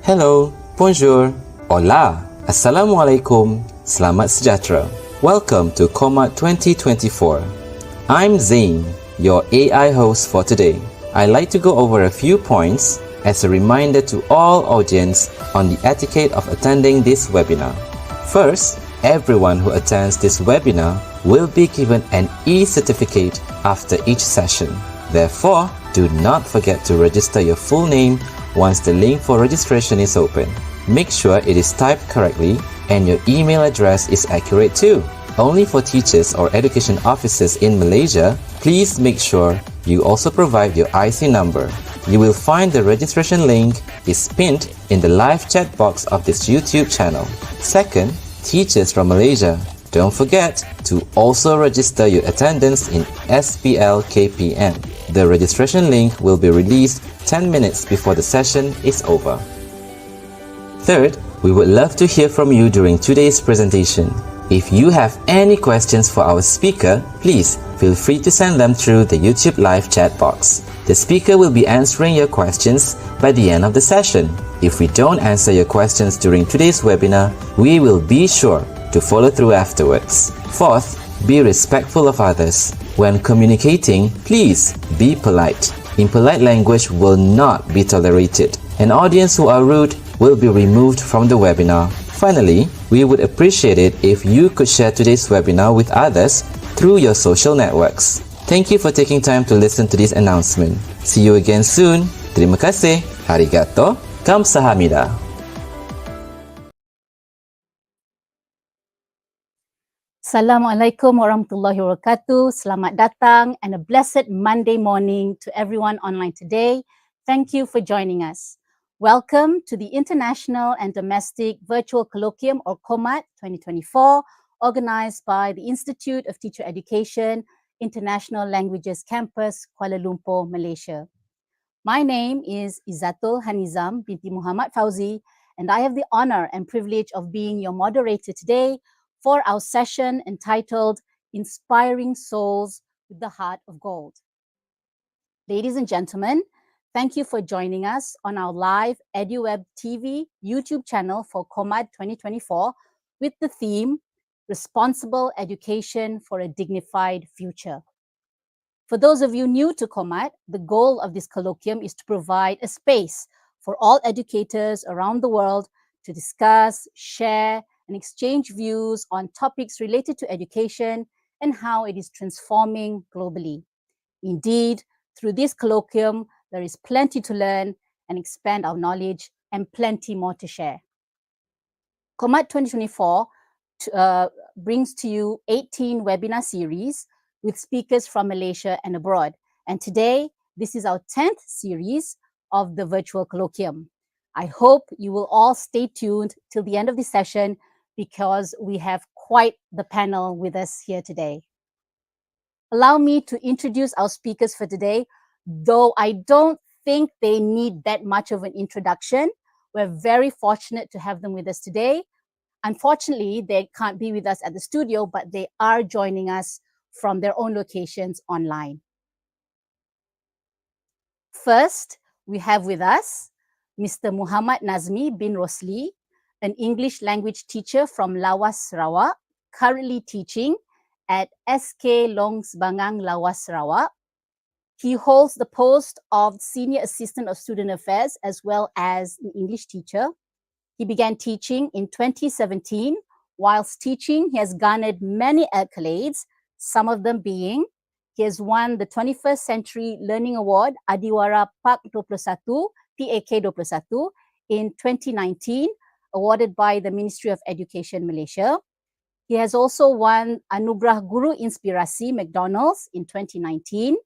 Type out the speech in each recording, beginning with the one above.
Hello, bonjour, hola, assalamualaikum, selamat sejahtera. Welcome to Comat 2024. I'm Zain, your AI host for today. I'd like to go over a few points as a reminder to all audience on the etiquette of attending this webinar. First, everyone who attends this webinar will be given an e-certificate after each session. Therefore, do not forget to register your full name once the link for registration is open. Make sure it is typed correctly and your email address is accurate too. Only for teachers or education officers in Malaysia, please make sure you also provide your IC number. You will find the registration link is pinned in the live chat box of this YouTube channel. Second, teachers from Malaysia, don't forget to also register your attendance in SPL KPM. The registration link will be released 10 minutes before the session is over. Third, we would love to hear from you during today's presentation. If you have any questions for our speaker, please feel free to send them through the YouTube live chat box. The speaker will be answering your questions by the end of the session. If we don't answer your questions during today's webinar, we will be sure to follow through afterwards. Fourth, Be respectful of others. When communicating, please be polite. Impolite language will not be tolerated. An audience who are rude will be removed from the webinar. Finally, we would appreciate it if you could share today's webinar with others through your social networks. Thank you for taking time to listen to this announcement. See you again soon. Terima kasih. Arigato. Kamsahamnida. Assalamualaikum warahmatullahi wabarakatuh. Selamat datang and a blessed Monday morning to everyone online today. Thank you for joining us. Welcome to the International and Domestic Virtual Colloquium or COMAT 2024, organized by the Institute of Teacher Education, International Languages Campus, Kuala Lumpur, Malaysia. My name is Izzatul Hanizam binti Muhammad Fauzi, and I have the honor and privilege of being your moderator today for our session entitled Inspiring Souls with the Heart of Gold. Ladies and gentlemen, thank you for joining us on our live EduWeb TV YouTube channel for COMAT 2024 with the theme Responsible Education for a Dignified Future. For those of you new to COMAT, the goal of this colloquium is to provide a space for all educators around the world to discuss, share, and exchange views on topics related to education and how it is transforming globally. Indeed, through this colloquium, there is plenty to learn and expand our knowledge and plenty more to share. COMAT 2024 brings to you 18 webinar series with speakers from Malaysia and abroad. And today, this is our 10th series of the virtual colloquium. I hope you will all stay tuned till the end of the session because we have quite the panel with us here today. Allow me to introduce our speakers for today, though I don't think they need that much of an introduction. We're very fortunate to have them with us today. Unfortunately, they can't be with us at the studio, but they are joining us from their own locations online. First, we have with us Mr. Muhammad Nazmi bin Rosli, an English language teacher from Lawas, Sarawak, currently teaching at SK Longs Bangang, Lawas, Sarawak. He holds the post of Senior Assistant of Student Affairs as well as an English teacher. He began teaching in 2017. Whilst teaching, he has garnered many accolades, some of them being, he has won the 21st Century Learning Award, Adiwara PAK 21, PAK 21 in 2019, awarded by the Ministry of Education Malaysia. He has also won Anugerah Guru Inspirasi McDonald's in 2019.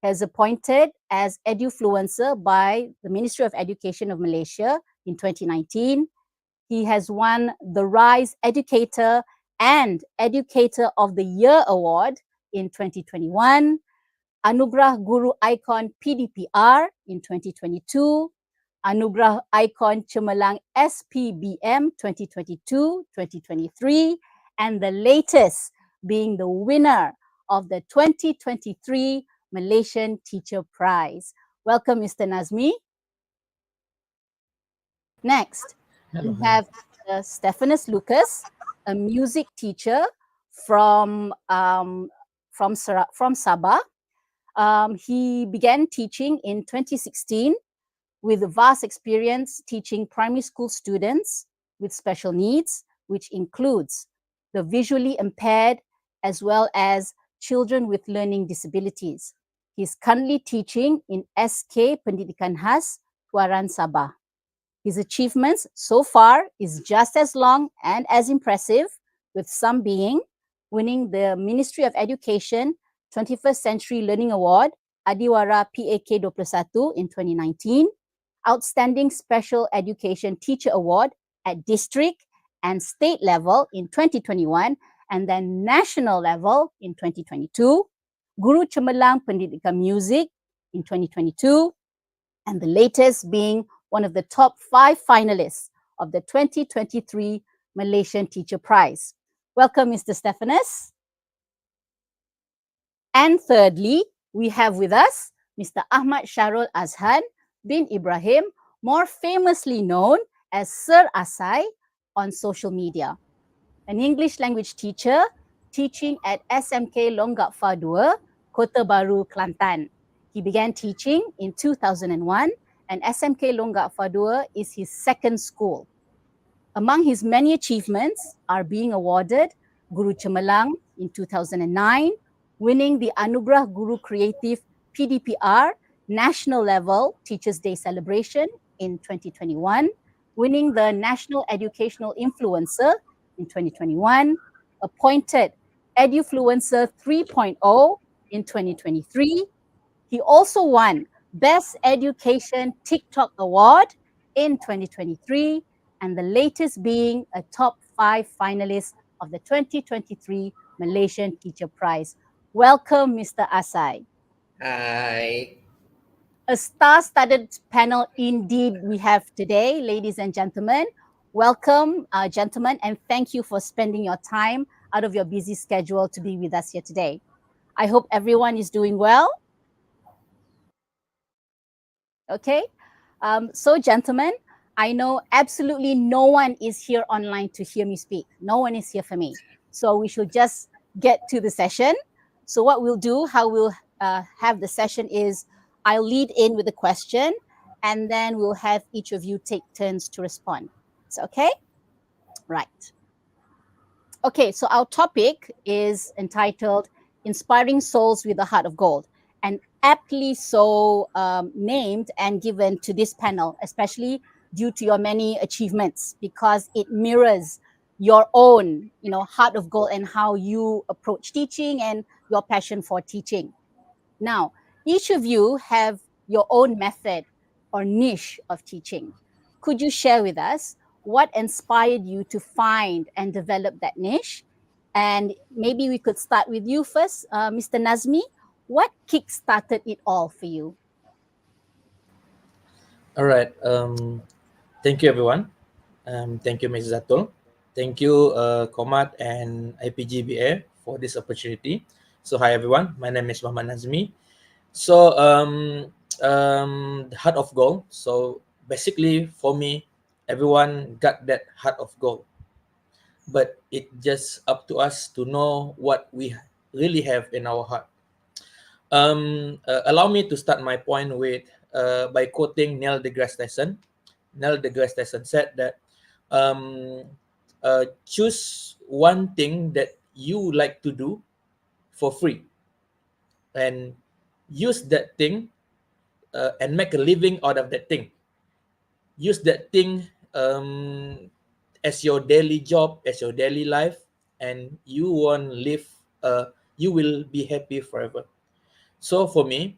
He has appointed as Edufluencer by the Ministry of Education of Malaysia in 2019. He has won the Rise Educator and Educator of the Year Award in 2021, Anugerah Guru Icon PDPR in 2022, Anugerah Icon Cemerlang SPBM 2022-2023, and the latest being the winner of the 2023 Malaysian Teacher Prize. Welcome, Mr. Nazmi. Next, we have Stephanus Lucas, a music teacher from Sabah. He began teaching in 2016 with vast experience teaching primary school students with special needs, which includes the visually impaired as well as children with learning disabilities. He's currently teaching in SK Pendidikan Khas, Tuaran, Sabah. His achievements so far is just as long and as impressive, with some being winning the Ministry of Education 21st Century Learning Award, Adiwara PAK 21 in 2019, Outstanding Special Education Teacher Award at district and state level in 2021, and then national level in 2022, Guru Cemerlang Pendidikan Music in 2022, and the latest being one of the top 5 finalists of the 2023 Malaysian Teacher Prize. Welcome, Mr. Stephanus. And thirdly, we have with us Mr. Ahmad Sharul Azhan bin Ibrahim, more famously known as Sir Asai on social media. An English language teacher teaching at SMK Longgak Fa 2, Kota Baru, Kelantan. He began teaching in 2001, and SMK Longgak Fa 2 is his second school. Among his many achievements are being awarded Guru Cemerlang in 2009, winning the Anugerah Guru Creative PDPR National Level Teachers' Day celebration in 2021, winning the National Educational Influencer in 2021, appointed Edufluencer 3.0 in 2023. He also won Best Education TikTok Award in 2023, and the latest being a top 5 finalist of the 2023 Malaysian Teacher Prize. Welcome, Mr. Asai. Hi. A star-studded panel indeed we have today, ladies and gentlemen. Welcome, gentlemen, and thank you for spending your time out of your busy schedule to be with us here today. I hope everyone is doing well. Okay. So, gentlemen, I know absolutely no one is here online to hear me speak. No one is here for me. So we should just get to the session. So what we'll do, how we'll have the session is I'll lead in with a question, and then we'll have each of you take turns to respond. Is that okay? Right. Okay, so our topic is entitled Inspiring Souls with a Heart of Gold, and aptly so named and given to this panel, especially due to your many achievements, because it mirrors your own, heart of gold and how you approach teaching and your passion for teaching. Now, each of you have your own method or niche of teaching. Could you share with us what inspired you to find and develop that niche? And maybe we could start with you first, Mr. Nazmi. What kick-started it all for you? All right. Thank you, everyone. Thank you, Ms. Zatul. Thank you, Komat and IPGBA for this opportunity. So, hi, everyone. My name is Muhammad Nazmi. So, the heart of gold. So, basically, for me, everyone got that heart of gold. But it just up to us to know what we really have in our heart. Allow me to start my point with by quoting Neil deGrasse Tyson. Neil deGrasse Tyson said that choose one thing that you like to do for free and use that thing and make a living out of that thing. Use that thing as your daily job, as your daily life, and you won't live. You will be happy forever. So for me,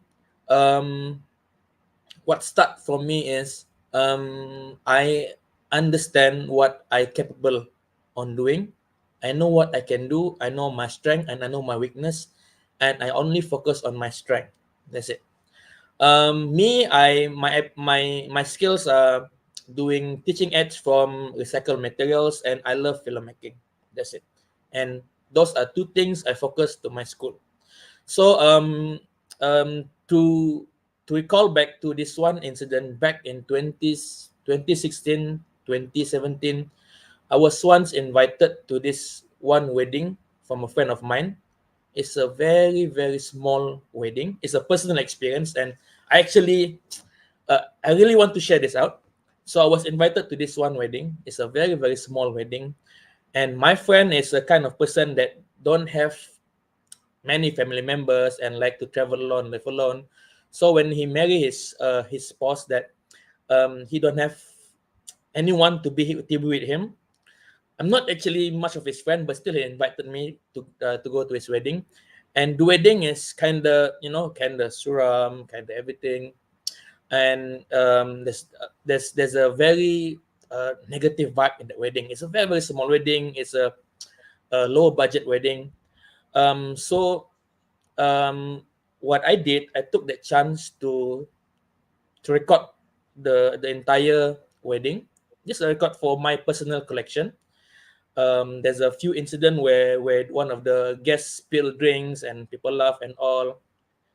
what start for me is I understand what I capable on doing. I know what I can do. I know my strength and I know my weakness, and I only focus on my strength. That's it. My skills are doing teaching aids from recycled materials, and I love filmmaking. That's it. And those are two things I focus to my school. So to recall back to this one incident back in 2016, 2017, I was once invited to this one wedding from a friend of mine. It's a very, very small wedding. It's a personal experience, and I really want to share this out. So I was invited to this one wedding. It's a very, very small wedding, and my friend is a kind of person that don't have many family members and like to travel alone, live alone. So when he married his spouse, that he don't have anyone to be with him. I'm not actually much of his friend, but still he invited me to go to his wedding, and the wedding is kind of suram, kind of everything, and there's a very negative vibe in the wedding. It's a very, very small wedding. It's a low budget wedding. So what I did, I took the chance to record the entire wedding, just a record for my personal collection. There's a few incident where one of the guests spilled drinks and people laugh and all.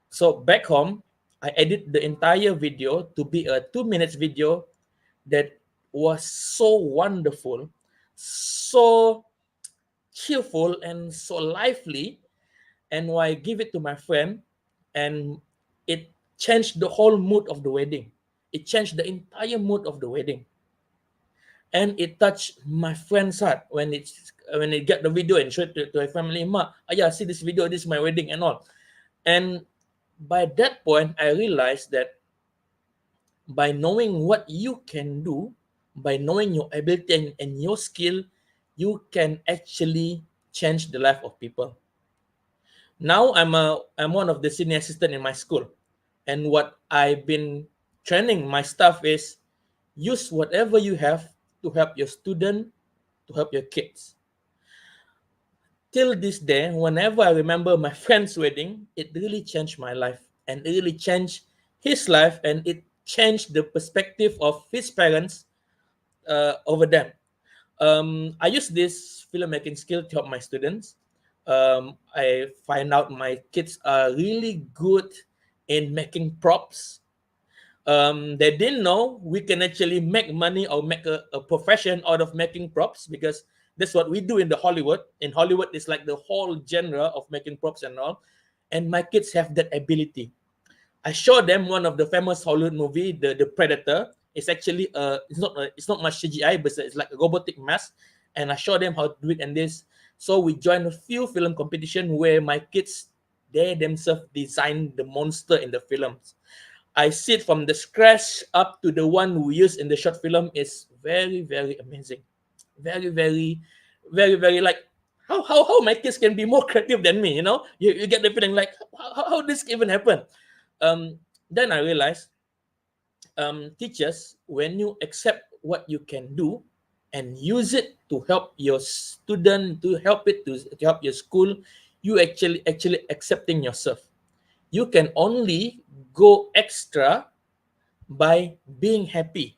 So back home, I edit the entire video to be a 2 minutes video that was so wonderful, so cheerful and so lively, and I give it to my friend, and it changed the whole mood of the wedding. It changed the entire mood of the wedding, and it touched my friend's heart when it get the video and showed to her family. Ma, yeah, see this video. This is my wedding and all. And by that point, I realized that by knowing what you can do, by knowing your ability and your skill, you can actually change the life of people. Now I'm one of the senior assistant in my school, and what I've been training my staff is use whatever you have to help your student, to help your kids. Till this day, whenever I remember my friend's wedding, it really changed my life, and it really changed his life, and it changed the perspective of his parents over them. I use this filmmaking skill to help my students. I find out my kids are really good in making props. They didn't know we can actually make money or make a profession out of making props, because that's what we do in the Hollywood. In Hollywood, it's like the whole genre of making props and all. And my kids have that ability. I showed them one of the famous Hollywood movie, the Predator. It's actually it's not much CGI, but it's like a robotic mask. And I showed them how to do it and this. So we joined a few film competition where my kids, they themselves design the monster in the films. I see it from the scratch up to the one we use in the short film is very, very amazing. Very, very, very, very like how my kids can be more creative than me, you know? You get the feeling like how this even happen? Then I realized teachers, when you accept what you can do and use it to help your student, to help your school, you actually accepting yourself. You can only go extra by being happy.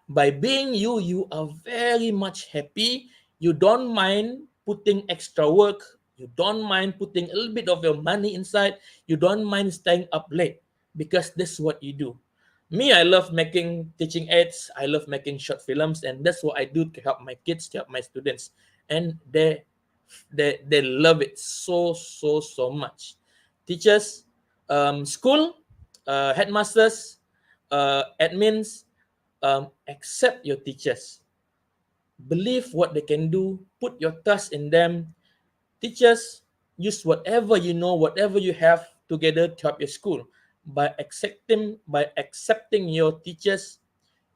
By being you, you are very much happy. You don't mind putting extra work. You don't mind putting a little bit of your money inside. You don't mind staying up late, because that's what you do. Me, I love making teaching aids. I love making short films, and that's what I do to help my kids, to help my students, and they love it so much. Teachers, school, headmasters, admins, accept your teachers, believe what they can do, put your trust in them. Teachers, use whatever you know, whatever you have together to help your school. By accepting your teachers,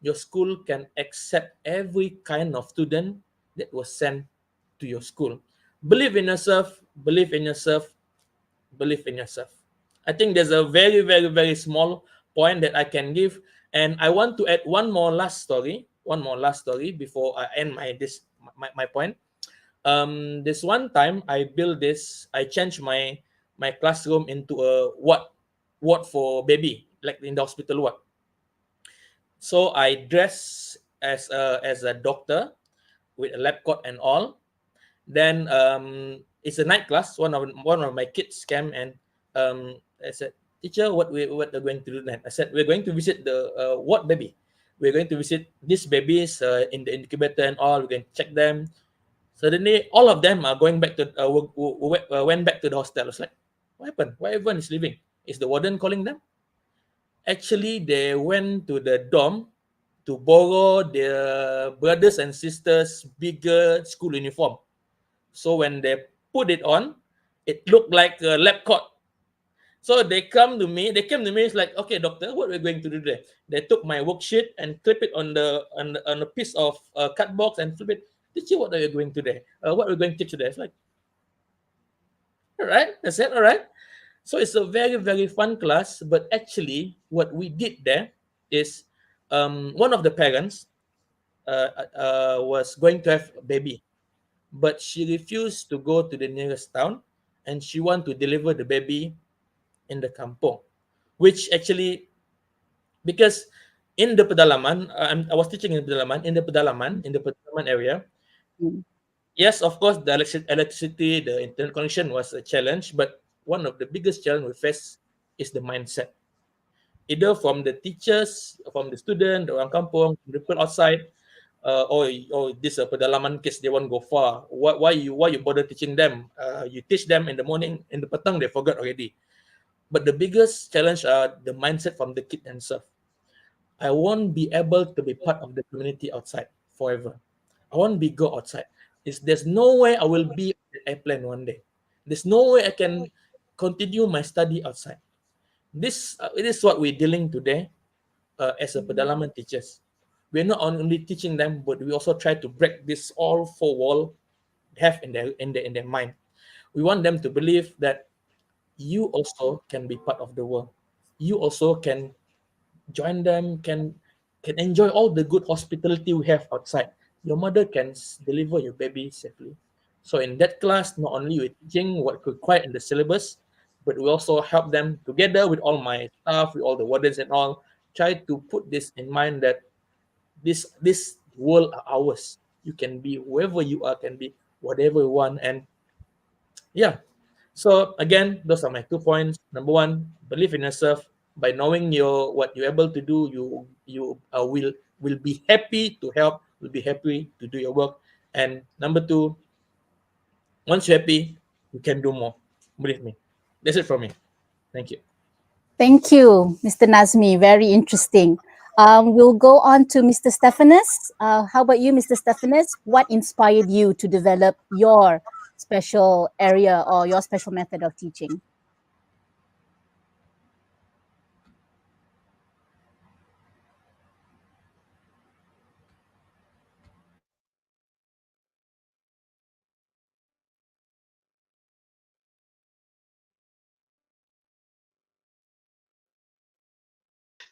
your school can accept every kind of student that was sent to your school. Believe in yourself, believe in yourself, believe in yourself. I think there's a very, very, very small point that I can give. And I want to add one more last story before I end my point. This one time I changed my classroom into a ward for baby, like in the hospital ward. So I dress as a doctor with a lab coat and all. Then it's a night class. One of my kids came, and I said, "Teacher, what are going to do then?" I said, "We're going to visit the what baby? We're going to visit these babies in the incubator and all. We're going to check them." Suddenly, all of them are going back to went back to the hostel. I was like, "What happened? Why everyone is leaving? Is the warden calling them?" Actually, they went to the dorm to borrow their brothers and sisters' bigger school uniform. So when they put it on, it looked like a lab coat. So they came to me, it's like, okay, doctor, what we're going to do there? They took my worksheet and clip it on a piece of cardboard and flip it. Teacher, what are you going to do? What are we going to teach today? It's like, all right, I said, all right. So it's a very, very fun class. But actually, what we did there is one of the parents was going to have a baby, but she refused to go to the nearest town, and she want to deliver the baby in the kampong, which actually, because in the pedalaman, I was teaching in the pedalaman area. Mm. Yes, of course, the electricity, the internet connection was a challenge, but one of the biggest challenge we face is the mindset, either from the teachers, from the student, the orang kampung, the people outside. this pedalaman kids, they won't go far. Why you bother teaching them? You teach them in the morning, in the petang they forgot already. But the biggest challenge are the mindset from the kid themselves. I won't be able to be part of the community outside forever. I won't be go outside. There's no way I will be on the airplane one day. There's no way I can continue my study outside. This it is what we're dealing today as a pedalaman teachers. We're not only teaching them, but we also try to break this all four wall have in their mind. We want them to believe that you also can be part of the world. You also can join them, can enjoy all the good hospitality we have outside. Your mother can deliver your baby safely. So in that class, not only we're teaching what required in the syllabus, but we also help them together with all my staff, with all the wardens and all, try to put this in mind that this world are ours. You can be whoever you are, can be whatever you want, and yeah. So again, those are my 2 points. Number one, believe in yourself. By knowing what you're able to do, you will be happy to help. Will be happy to do your work. And number two, once you're happy, you can do more. Believe me. That's it from me. Thank you. Thank you, Mr. Nazmi. Very interesting. We'll go on to Mr. Stephanus. How about you, Mr. Stephanus? What inspired you to develop your special area or your special method of teaching?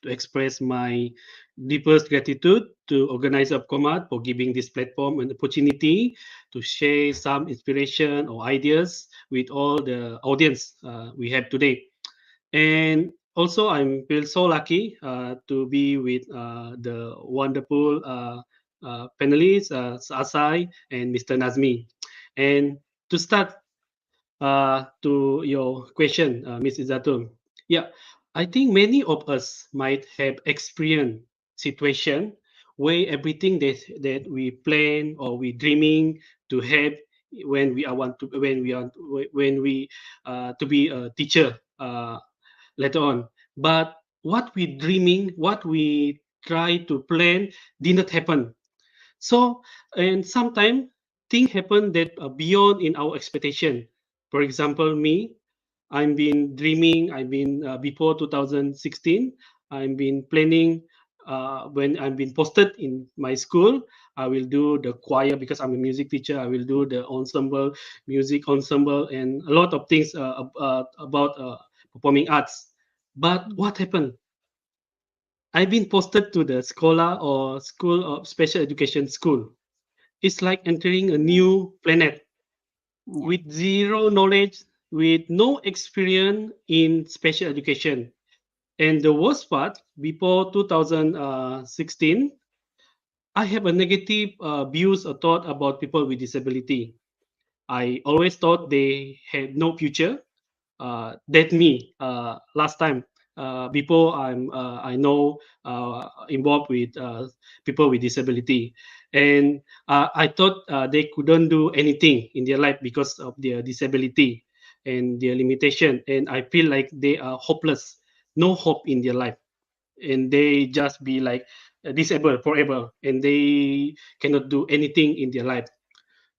to express my deepest gratitude to Organizer of Command for giving this platform an opportunity to share some inspiration or ideas with all the audience we have today. And also, I'm feel so lucky to be with the wonderful panelists, Asai and Mr. Nazmi. And to start to your question, Ms. Izatul. Yeah, I think many of us might have experienced situation where everything that we plan or we dreaming to have when we are want to when we to be a teacher later on. But what we dreaming, what we try to plan did not happen. So, and sometimes things happen that are beyond in our expectation. For example, me, I've been dreaming. I've been before 2016. I've been planning when I've been posted in my school. I will do the choir because I'm a music teacher. I will do the ensemble, music ensemble, and a lot of things about performing arts. But what happened? I've been posted to the scholar or school of special education school. It's like entering a new planet Yeah. with zero knowledge, with no experience in special education. And the worst part, before 2016, I have a negative views or thought about people with disability. I always thought they had no future. That me last time before I know involved with people with disability, and I thought they couldn't do anything in their life because of their disability and their limitation, and I feel like they are hopeless, no hope in their life, and they just be like disabled forever, and they cannot do anything in their life.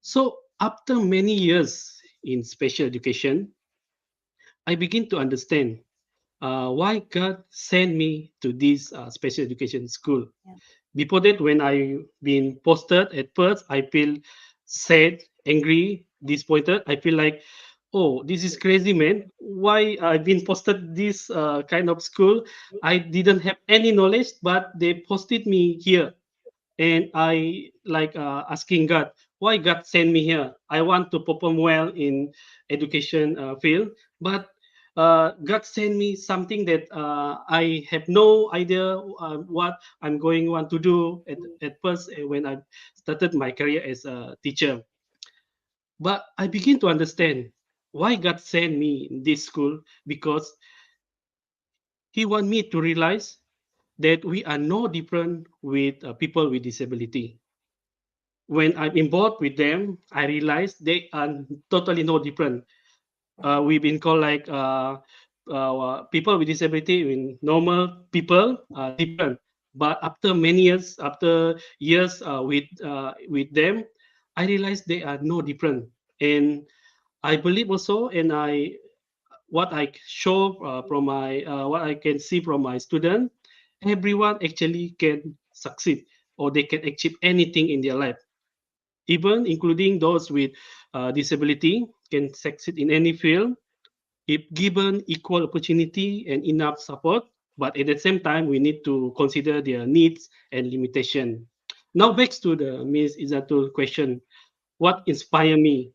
So after many years in special education, I begin to understand why God sent me to this special education school. Yeah. Before that, when I been posted at first, I feel sad, angry, disappointed. I feel like, oh, this is crazy, man. Why I've been posted this kind of school? I didn't have any knowledge, but they posted me here, and I like asking God, why God sent me here? I want to perform well in education field, but God sent me something that I have no idea what I'm going want to do at first when I started my career as a teacher. But I begin to understand why God sent me in this school, because He want me to realize that we are no different with people with disability. when I'm involved with them, I realize they are totally no different. We've been called like people with disability, in normal people are different. But after many years, after years with them, I realized they are no different. And I believe also, and I what I show from my what I can see from my student, everyone actually can succeed or they can achieve anything in their life, even including those with disability can succeed in any field if given equal opportunity and enough support. But at the same time, we need to consider their needs and limitation. Now back to the Ms. Izatul question, what inspire me?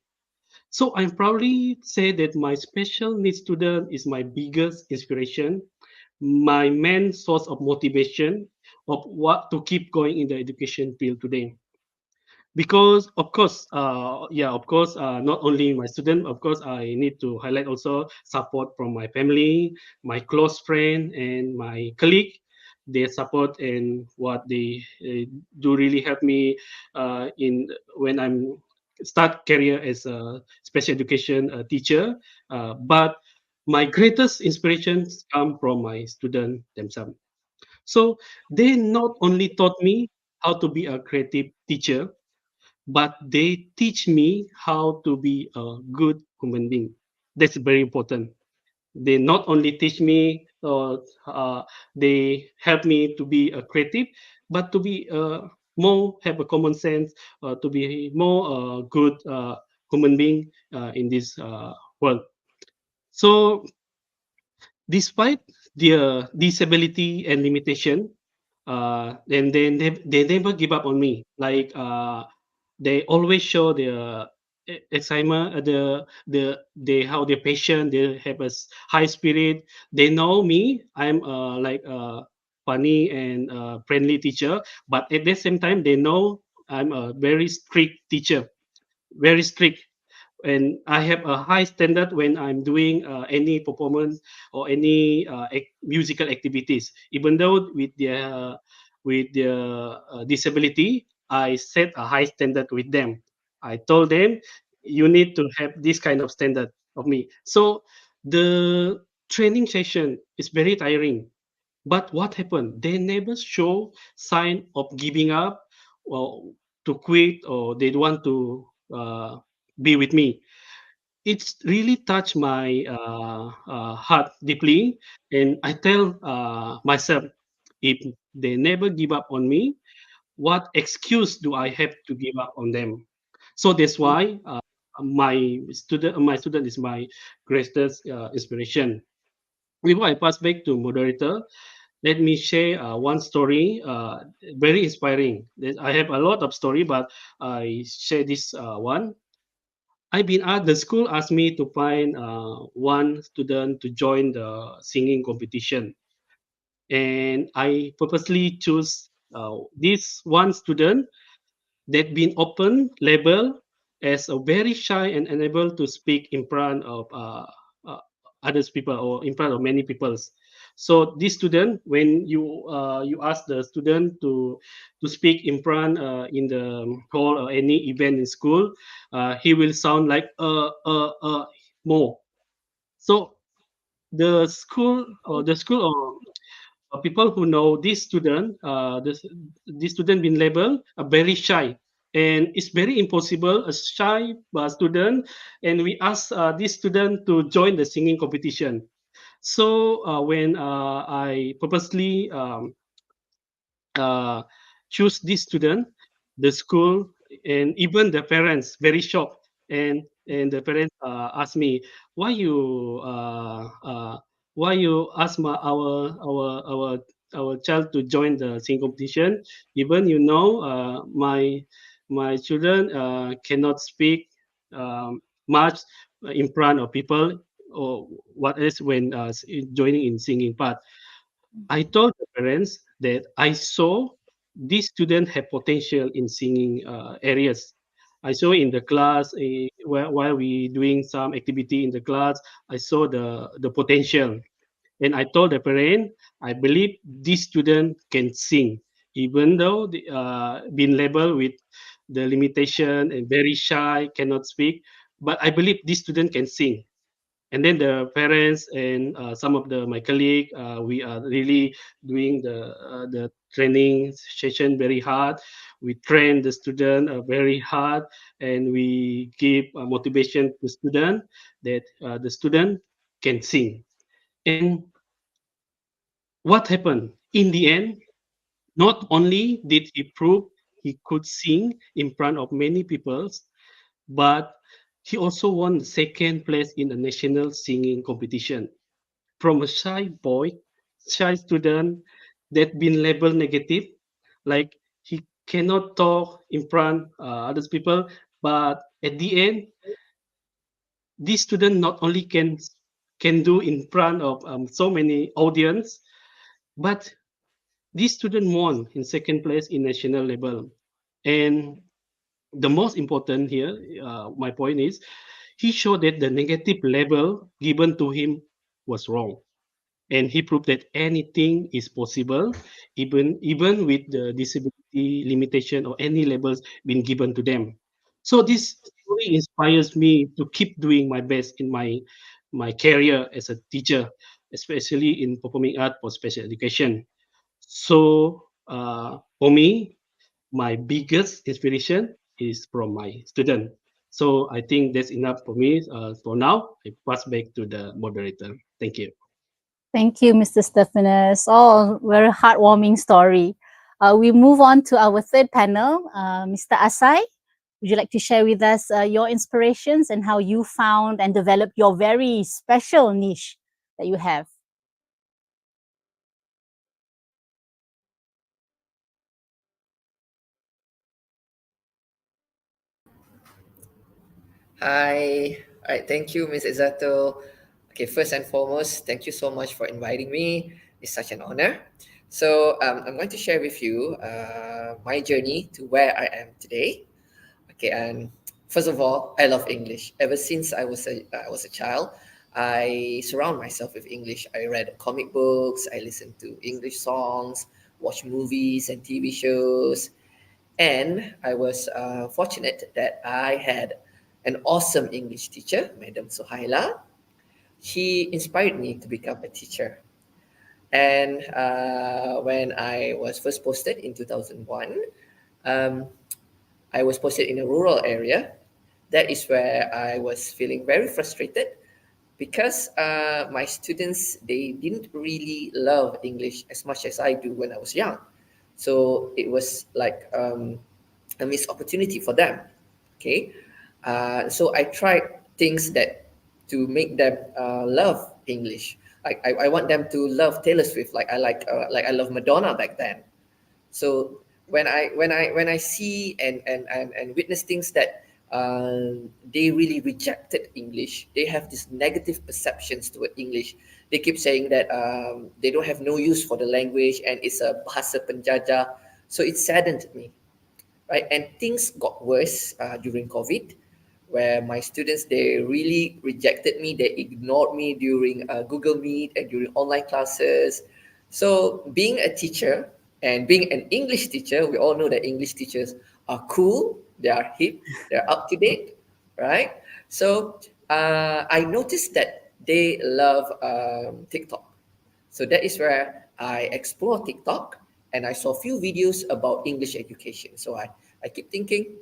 So I'm proudly say that my special needs student is my biggest inspiration, my main source of motivation of what to keep going in the education field today. Because of course, not only my student, of course, I need to highlight also support from my family, my close friend, and my colleague. Their support and what they do really help me in when I'm start career as a special education teacher. But my greatest inspirations come from my student themselves. So they not only taught me how to be a creative teacher, but they teach me how to be a good human being. That's very important. They not only teach me, they help me to be a creative, but to be more have a common sense, to be more good human being in this world. So, despite their disability and limitation, and they never give up on me. Like they always show their excitement, they how they're patient, they have a high spirit. They know me. I'm like a funny and friendly teacher, but at the same time, they know I'm a very strict teacher, very strict, and I have a high standard when I'm doing any performance or any musical activities. Even though with their disability, I set a high standard with them. I told them you need to have this kind of standard of me. So the training session is very tiring. But what happened? They never show sign of giving up or to quit or they want to be with me. It's really touched my heart deeply, and I tell myself, if they never give up on me, what excuse do I have to give up on them? So that's why my student is my greatest inspiration. Before I pass back to moderator, let me share one story, very inspiring. I have a lot of story, but I share this one. I've been asked, the school asked me to find one student to join the singing competition. And I purposely choose this one student that been open label as a very shy and unable to speak in front of others people or in front of many peoples. So this student, when you ask the student to speak in front in the hall or any event in school, he will sound like more. So the school or people who know this student been labeled very shy, and it's very impossible a shy student, and we ask this student to join the singing competition. So when I purposely uh, choose this student, the school and even the parents very shocked, and the parents ask me, why you ask our child to join the singing competition, even my children cannot speak much in front of people or what else when joining in singing part. I told the parents that I saw this student have potential in singing areas. I saw in the class while we doing some activity in the class. I saw the potential, and I told the parent, I believe this student can sing, even though been labeled with the limitation and very shy, cannot speak. But I believe this student can sing. And then the parents and some of my colleague, we are really doing the training session very hard. We train the student very hard, and we give motivation to student that the student can sing. And what happened in the end? Not only did he prove he could sing in front of many people, but he also won second place in a national singing competition. From a shy boy, shy student that been labeled negative, like he cannot talk in front other people, but at the end, this student not only can do in front of so many audience, but this student won in second place in national level. And the most important here, my point is, he showed that the negative label given to him was wrong, and he proved that anything is possible, even with the disability limitation or any labels being given to them. So this story inspires me to keep doing my best in my career as a teacher, especially in performing art for special education. So for me, my biggest inspiration is from my student. So I think that's enough for me for now. I pass back to the moderator. Thank you. Thank you, Mr. Stephanus. Oh, very heartwarming story. We move on to our third panel. Mr. Asai, would you like to share with us your inspirations and how you found and developed your very special niche that you have? Hi. All right. Thank you, Ms. Izzatul. Okay, first and foremost, thank you so much for inviting me. It's such an honor. So, I'm going to share with you my journey to where I am today. Okay, and first of all, I love English. Ever since I was a child, I surround myself with English. I read comic books, I listen to English songs, watch movies and TV shows, and I was fortunate that I had an awesome English teacher, Madam Suhaila. She inspired me to become a teacher. And when I was first posted in 2001, um, I was posted in a rural area. That is where I was feeling very frustrated because my students, they didn't really love English as much as I do when I was young. So it was like a missed opportunity for them. Okay, so I tried things that to make them love English. I want them to love Taylor Swift, like I love Madonna back then. So when I see and witness things that they really rejected English, they have this negative perceptions toward English. They keep saying that they don't have no use for the language and it's a bahasa penjajah. So it saddened me, right? And things got worse during COVID, where my students, they really rejected me. They ignored me during Google Meet and during online classes. So being a teacher and being an English teacher, we all know that English teachers are cool, they are hip, they're up to date, right? So I noticed that they love TikTok. So that is where I explore TikTok and I saw a few videos about English education. So I keep thinking,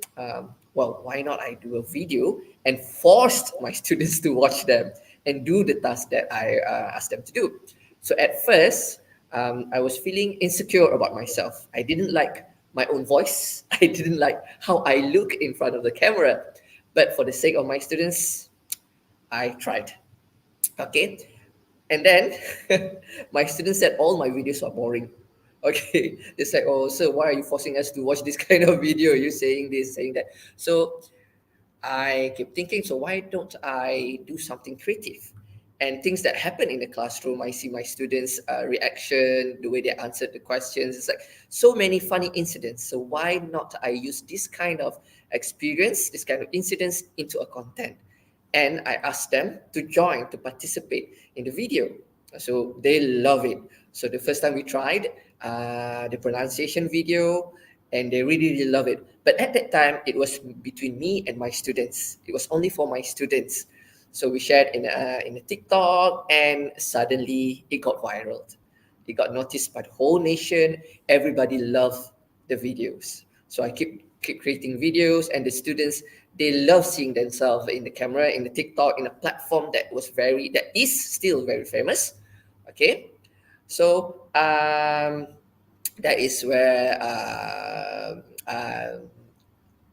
well, why not I do a video and forced my students to watch them and do the task that I asked them to do. So at first, I was feeling insecure about myself. I didn't like my own voice. I didn't like how I look in front of the camera. But for the sake of my students, I tried. Okay, and then my students said all my videos are boring. Okay, it's like, oh, sir, why are you forcing us to watch this kind of video? You saying this, saying that. So I keep thinking, so why don't I do something creative? And things that happen in the classroom, I see my students' reaction, the way they answered the questions. It's like so many funny incidents. So why not I use this kind of experience, this kind of incidents into a content? And I asked them to join, to participate in the video. So they love it. So the first time we tried the pronunciation video, and they really, really love it. But at that time, it was between me and my students. It was only for my students. So we shared in a TikTok, and suddenly it got viral. It got noticed by the whole nation. Everybody loved the videos. So I keep creating videos, and the students, they love seeing themselves in the camera, in the TikTok, in a platform that is still very famous. Okay, so that is where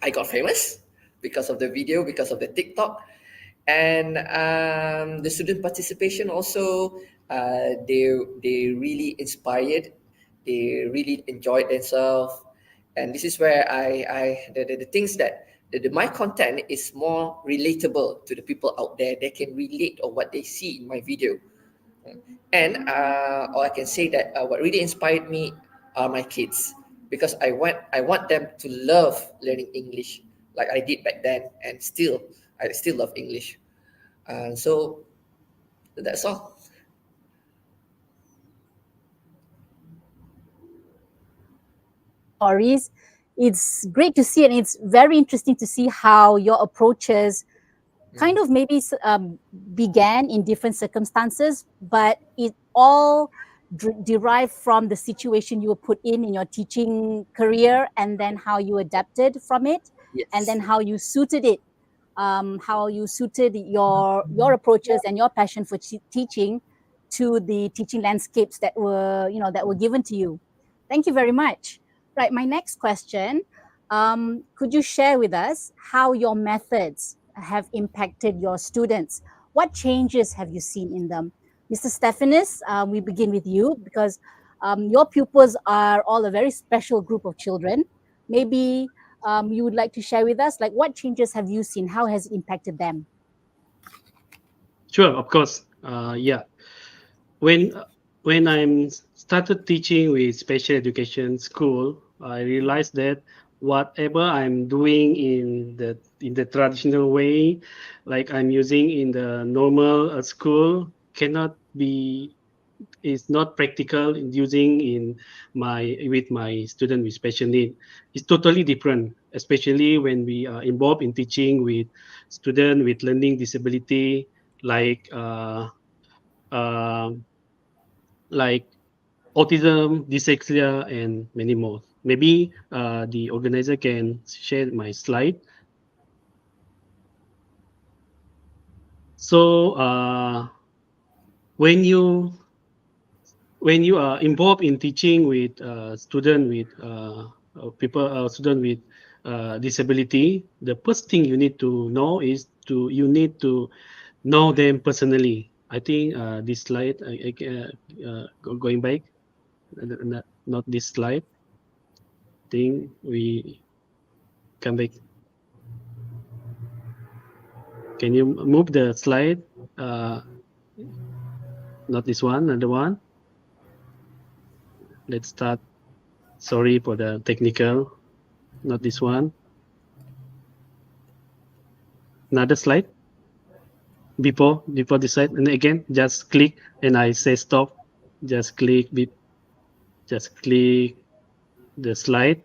I got famous because of the video, because of the TikTok, and the student participation also. They really inspired. They really enjoyed themselves, and this is where the things that my content is more relatable to the people out there. They can relate on what they see in my video. And or I can say that what really inspired me are my kids, because I want them to love learning English like I did back then, and I still love English. So that's all. Stories. It's great to see, and it's very interesting to see how your approaches kind of maybe began in different circumstances, but it all derived from the situation you were put in your teaching career, and then how you adapted from it, and Yes. then how you suited your approaches and your passion for teaching to the teaching landscapes that were that were given to you. Thank you very much. Right, my next question, could you share with us how your methods have impacted your students? What changes have you seen in them? Mr. Stephanus, we begin with you, because your pupils are all a very special group of children. Maybe you would like to share with us, like, what changes have you seen? How has it impacted them? Sure, of course. Yeah, when I'm started teaching with special education school, I realized that whatever I'm doing in the traditional way, like I'm using in the normal school, cannot be is not practical in using in my with my student with special need. It's totally different, especially when we are involved in teaching with student with learning disability, like uh, like autism, dyslexia, and many more. Maybe the organizer can share my slide. So when you are involved in teaching with student with student with disability, the first thing you need to know is you need to know them personally. I think this slide, going back, not this slide. I think we come back. Can you move the slide? Uh, Not this one, another one. Let's start. Sorry for the technical. Not this one. Another slide before the slide, and again just click and I say stop. Just click just click the slide.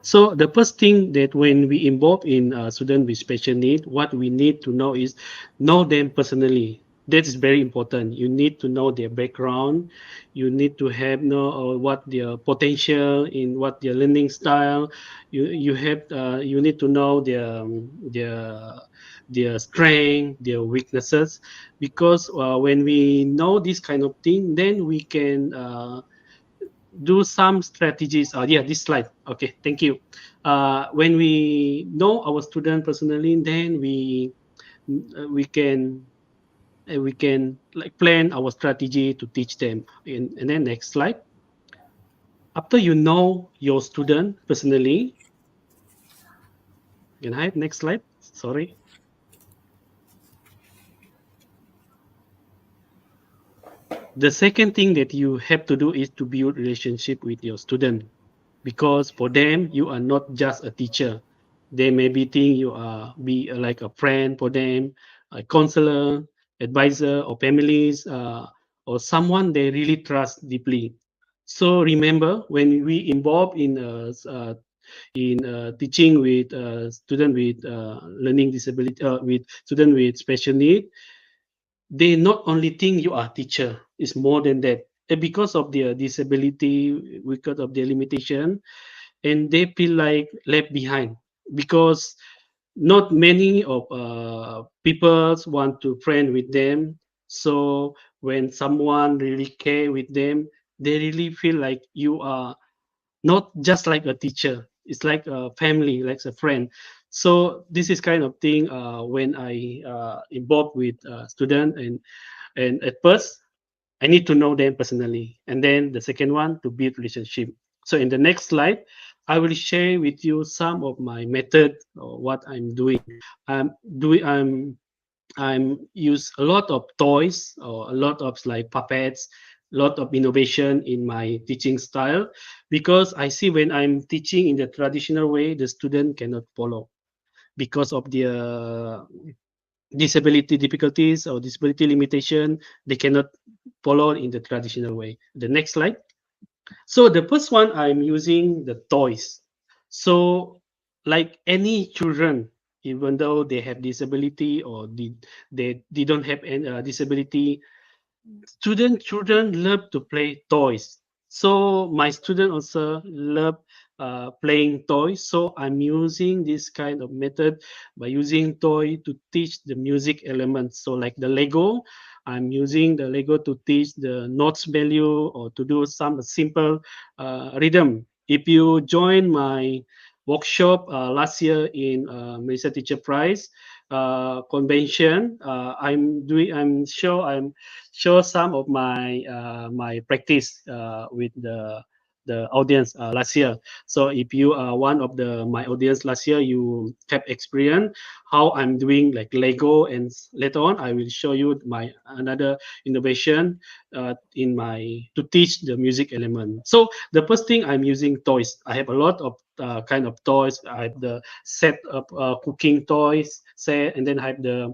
So the first thing that when we involve in a student with special need, what we need to know is know them personally. That is very important. You need to know their background. You need to have know what their potential in what their learning style. You need to know their strength, their weaknesses, because when we know this kind of thing, then we can do some strategies. Yeah, this slide. Okay, thank you. When we know our student personally, then we can like plan our strategy to teach them. And then next slide. After you know your student personally, can I have next slide? Sorry. The second thing that you have to do is to build relationship with your student, because for them you are not just a teacher. They maybe think you are be like a friend for them, a counselor, advisor, or families, or someone they really trust deeply. So remember, when we involve in in teaching with student with learning disability, with student with special need. They not only think you are teacher, it's more than that. And because of their disability, because of their limitation, and they feel like left behind, because not many of people want to friend with them. So when someone really care with them, they really feel like you are not just like a teacher, it's like a family, like a friend. So this is kind of thing when I involved with student, and at first I need to know them personally, and then the second one to build relationship. So in the next slide, I will share with you some of my method or what I'm doing. I'm use a lot of toys or a lot of like puppets, lot of innovation in my teaching style, because I see when I'm teaching in the traditional way, the student cannot follow because of their disability difficulties or disability limitation. They cannot follow in the traditional way. The next slide. So the first one, I'm using the toys. So like any children, even though they have disability or they don't have any disability, children love to play toys. So my student also love playing toys. So I'm using this kind of method by using toy to teach the music elements. So like the Lego, I'm using the Lego to teach the notes value or to do some simple rhythm. If you join my workshop last year in Malaysia Teacher Prize convention, I'm sure I'm show some of my practice with the audience last year. So if you are one of the my audience last year, you have experience how I'm doing like Lego, and later on I will show you my another innovation in my to teach the music element. So the first thing, I'm using toys. I have a lot of kind of toys. I have the set of cooking toys set, and then I have the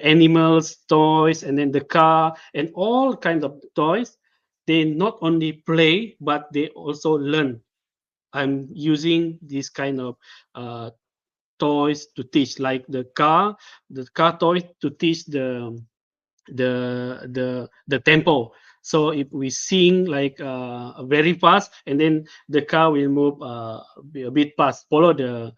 animals toys, and then the car, and all kinds of toys. They not only play, but they also learn. I'm using this kind of uh, toys to teach, like the car toy to teach the tempo. So if we sing like very fast, and then the car will move a bit fast, follow the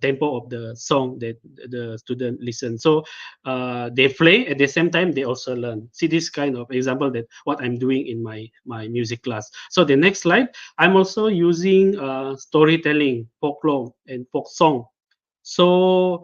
tempo of the song that the student listen. So they play at the same time, they also learn. See this kind of example that what I'm doing in my music class. So the next slide, I'm also using storytelling, folklore and folk song. So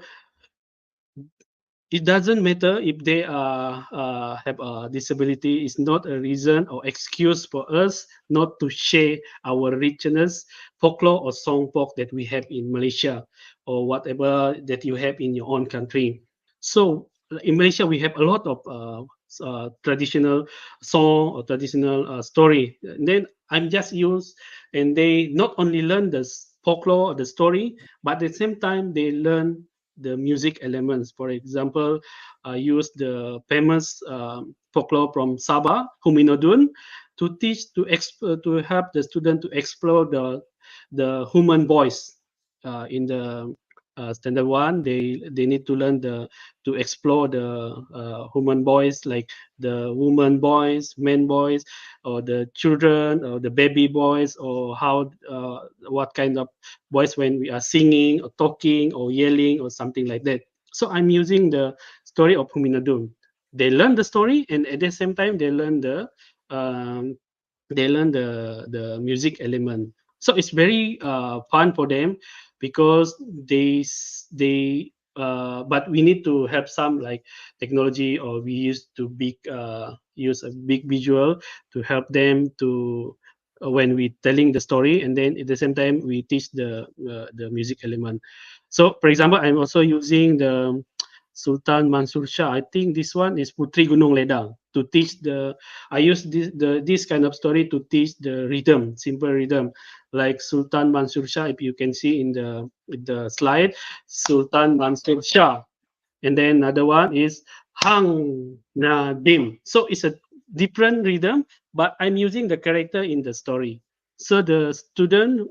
it doesn't matter if they have a disability. It's not a reason or excuse for us not to share our richness, folklore or song folk that we have in Malaysia, or whatever that you have in your own country. So in Malaysia, we have a lot of traditional song or traditional story. And then I'm just used, and they not only learn the folklore or the story, but at the same time they learn the music elements. For example, I use the famous folklore from Sabah, Huminodun, to teach to help the student to explore the human voice in the standard one. They need to learn to explore the human voice, like the woman voice, man voice, or the children or the baby voice, or how what kind of voice when we are singing or talking or yelling or something like that. So I'm using the story of Huminadun. They learn the story, and at the same time um, they learn the music element. So it's very fun for them, because but we need to have some like technology, or we used to use a big visual to help them to when we telling the story, and then at the same time we teach the music element. So for example, I'm also using the Sultan Mansur Shah. I think this one is Putri Gunung Ledang, to teach I use this kind of story to teach the rhythm, simple rhythm, like Sultan Mansur Shah. If you can see in the slide, Sultan Mansur Shah, and then another one is Hang Nadim. So it's a different rhythm, but I'm using the character in the story. So the student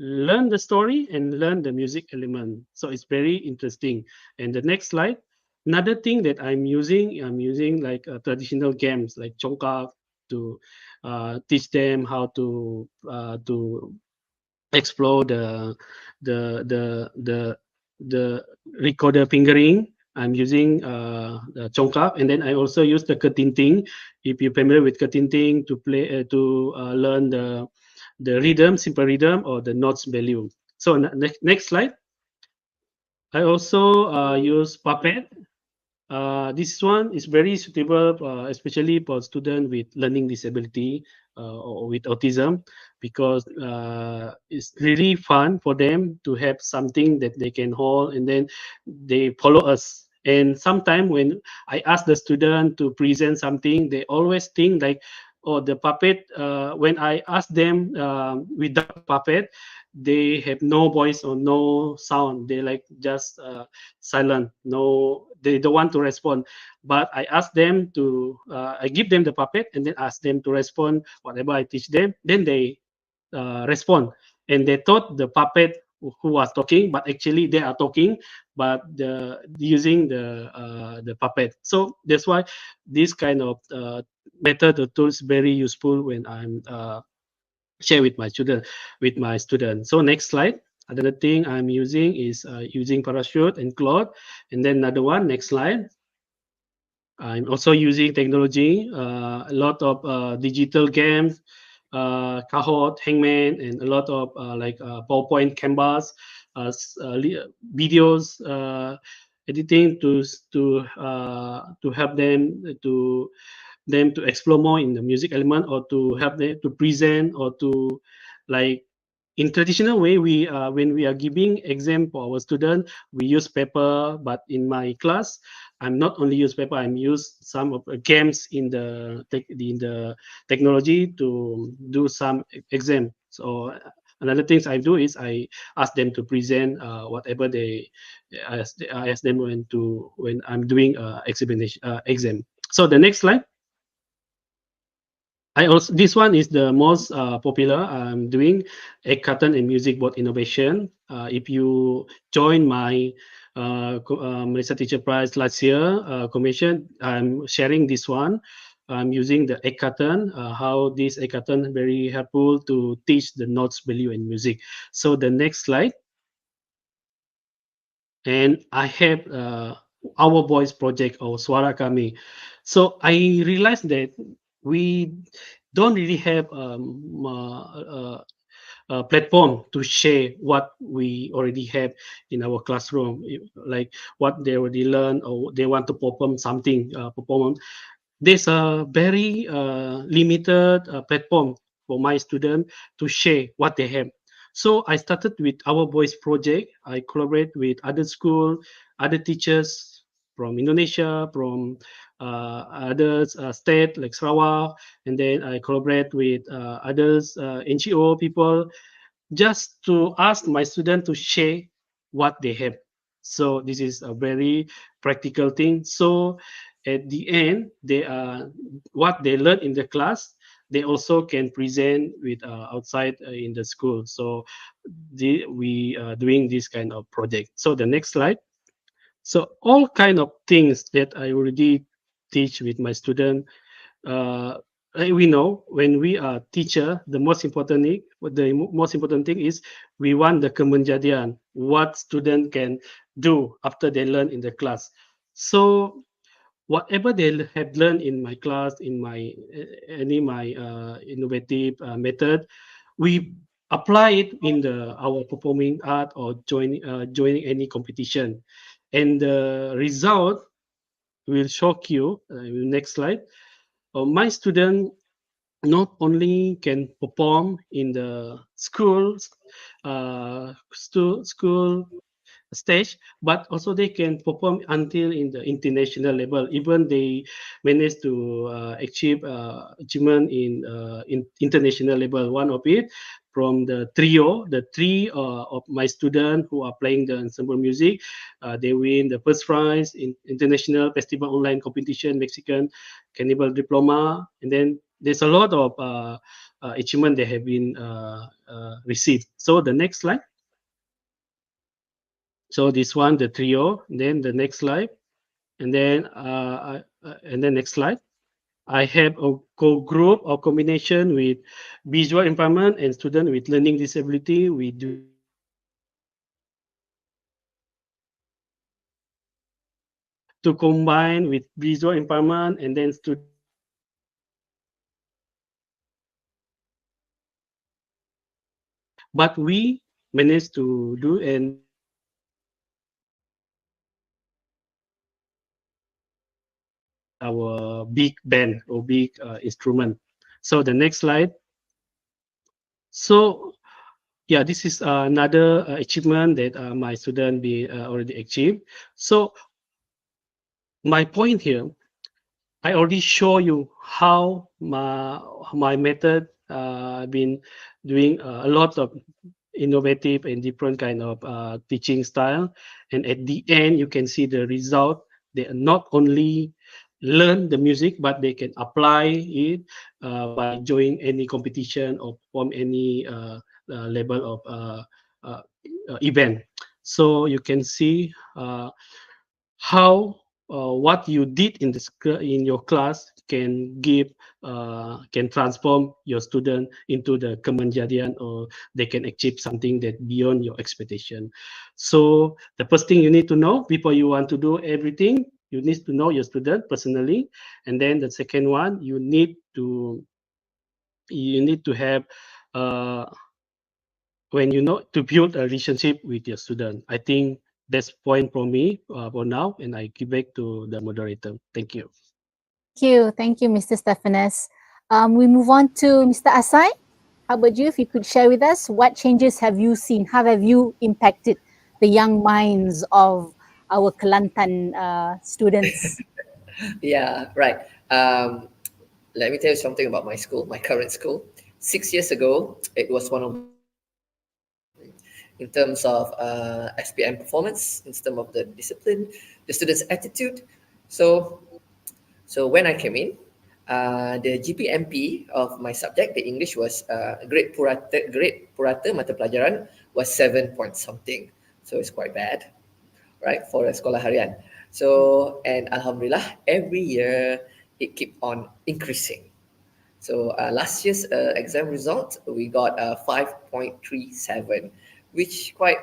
learn the story and learn the music element. So it's very interesting. And the next slide, another thing that I'm using like traditional games like Chongkak to teach them how to explore the recorder fingering. I'm using the Chongkak, and then I also use the Ketinting. If you're familiar with Ketinting, to play to learn the rhythm, simple rhythm, or the notes value. So next slide. I also use Puppet. This one is very suitable, especially for students with learning disability or with autism, because it's really fun for them to have something that they can hold, and then they follow us. And sometimes when I ask the student to present something, they always think like, "Oh, the puppet." When I ask them without the puppet, they have no voice or no sound. They like just silent. No, they don't want to respond. But I ask them to, I give them the puppet and then ask them to respond whatever I teach them. Then they respond, and they thought the puppet who was talking, but actually they are talking, but using the puppet. So that's why this kind of method or tools very useful when I'm share with my student. So next slide. Another thing I'm using is using parachute and cloud. And then another one, next slide. I'm also using technology, a lot of digital games, Kahoot, Hangman, and a lot of PowerPoint, Canvas, videos, editing to help them to explore more in the music element, or to help them to present, or to like in traditional way. We when we are giving exam for our student, we use paper, but in my class I'm not only use paper, I'm use some of the games in the technology to do some exam. So another things I do is I ask them to present whatever I ask them when I'm doing examination exam. So the next slide. I also This one is the most popular. I'm doing hackathon and music board innovation. If you join my Malaysia Teacher Prize last year commission, I'm sharing this one. I'm using the hackathon. How this hackathon very helpful to teach the notes value in music. So the next slide. And I have our voice project or Swara Kami. So I realized that we don't really have a platform to share what we already have in our classroom, like what they already learn or they want to perform something, perform. There's a very limited platform for my student to share what they have. So I started with our voice project. I collaborate with other school, other teachers from Indonesia, from other state like Sarawak, and then I collaborate with others NGO people, just to ask my student to share what they have. So this is a very practical thing. So at the end, they are what they learn in the class. They also can present with outside in the school. So we are doing this kind of project. So the next slide. So all kind of things that I already teach with my student, uh, we know when we are teacher, most important thing is we want the kemenjadian, what student can do after they learn in the class. So whatever they have learned in my class, in my any my innovative method, we apply it in our performing art or joining any competition, and the result will shock you. Next slide. My student not only can perform in the school stage, but also they can perform until in the international level. Even they manage to achieve achievement in international level. One of it from the three of my students who are playing the ensemble music, they win the first prize in international festival online competition, Mexican Cannibal Diploma, and then there's a lot of achievement they have been received. So the next slide. So this one, the trio. Then the next slide, and then next slide. I have a co-group or combination with visual impairment and student with learning disability. We do to combine with visual impairment and then student. But we managed to do and our big band or big instrument. So the next slide. So yeah, this is another achievement that my student be already achieved. So my point here, I already show you how my method been doing a lot of innovative and different kind of teaching style, and at the end you can see the result. They not only learn the music, but they can apply it by joining any competition or perform any level of uh, event. So you can see how what you did in in your class can transform your student into the kemenjadian, or they can achieve something that beyond your expectation. So the first thing you need to know before you want to do everything, you need to know your student personally, and then the second one, you need to have uh, when you know to build a relationship with your student. I think that's point for me for now, and I give back to the moderator. Thank you. Thank you, Mr. Stephanus. We move on to Mr. Asai. How about you? If you could share with us, what changes have you seen? How have you impacted the young minds of our Kelantan students? Yeah, right. Let me tell you something about my school, my current school. 6 years ago, it was one of the in terms of SPM performance, in terms of the discipline, the students' attitude. So, so when I came in, the GPMP of my subject, the English, was grade purata mata pelajaran was 7 point something. So it's quite bad, right, for a sekolah harian. So, and Alhamdulillah, every year it keep on increasing. So last year's exam result, we got 5.37, which quite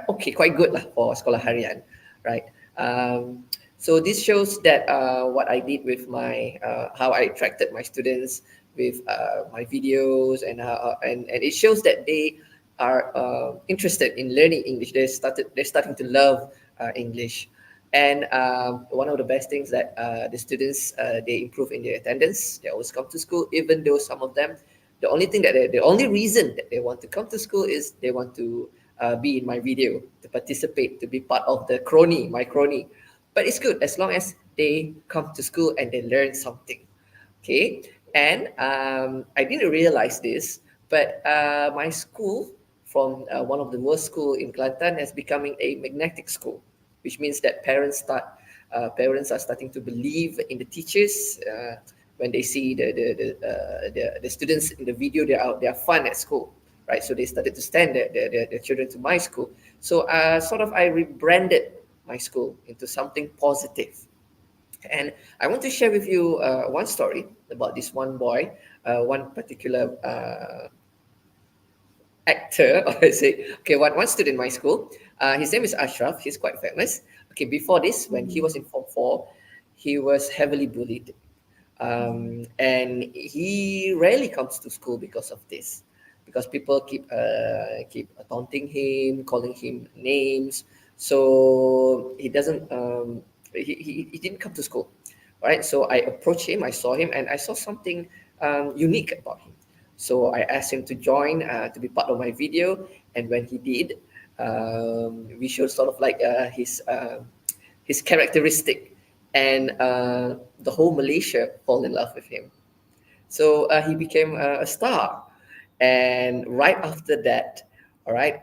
okay, quite good lah for sekolah harian, right? So this shows that what I did with my how I attracted my students with my videos, and it shows that they are interested in learning English. They're starting to love English. And one of the best things that the students, they improve in their attendance. They always come to school, even though some of them, the only reason that they want to come to school is they want to be in my video, to participate, to be part of the my crony. But it's good as long as they come to school and they learn something. Okay, and I didn't realize this, but my school, from one of the worst school in Kelantan, has becoming a magnetic school, which means that parents are starting to believe in the teachers when they see the students in the video. They are fun at school, right? So they started to send their children to my school. So I rebranded my school into something positive. And I want to share with you one story about this one boy, one particular actor, or I say, okay, one student in my school. His name is Ashraf. He's quite famous. Okay, before this, when he was in Form 4, he was heavily bullied. And he rarely comes to school because of this, because people keep taunting him, calling him names. So he doesn't he didn't come to school, right? So I approached him, I saw him, and I saw something unique about him. So I asked him to join, to be part of my video, and when he did, we showed sort of like his characteristic, and the whole Malaysia fall in love with him. So he became a star, and right after that, all right,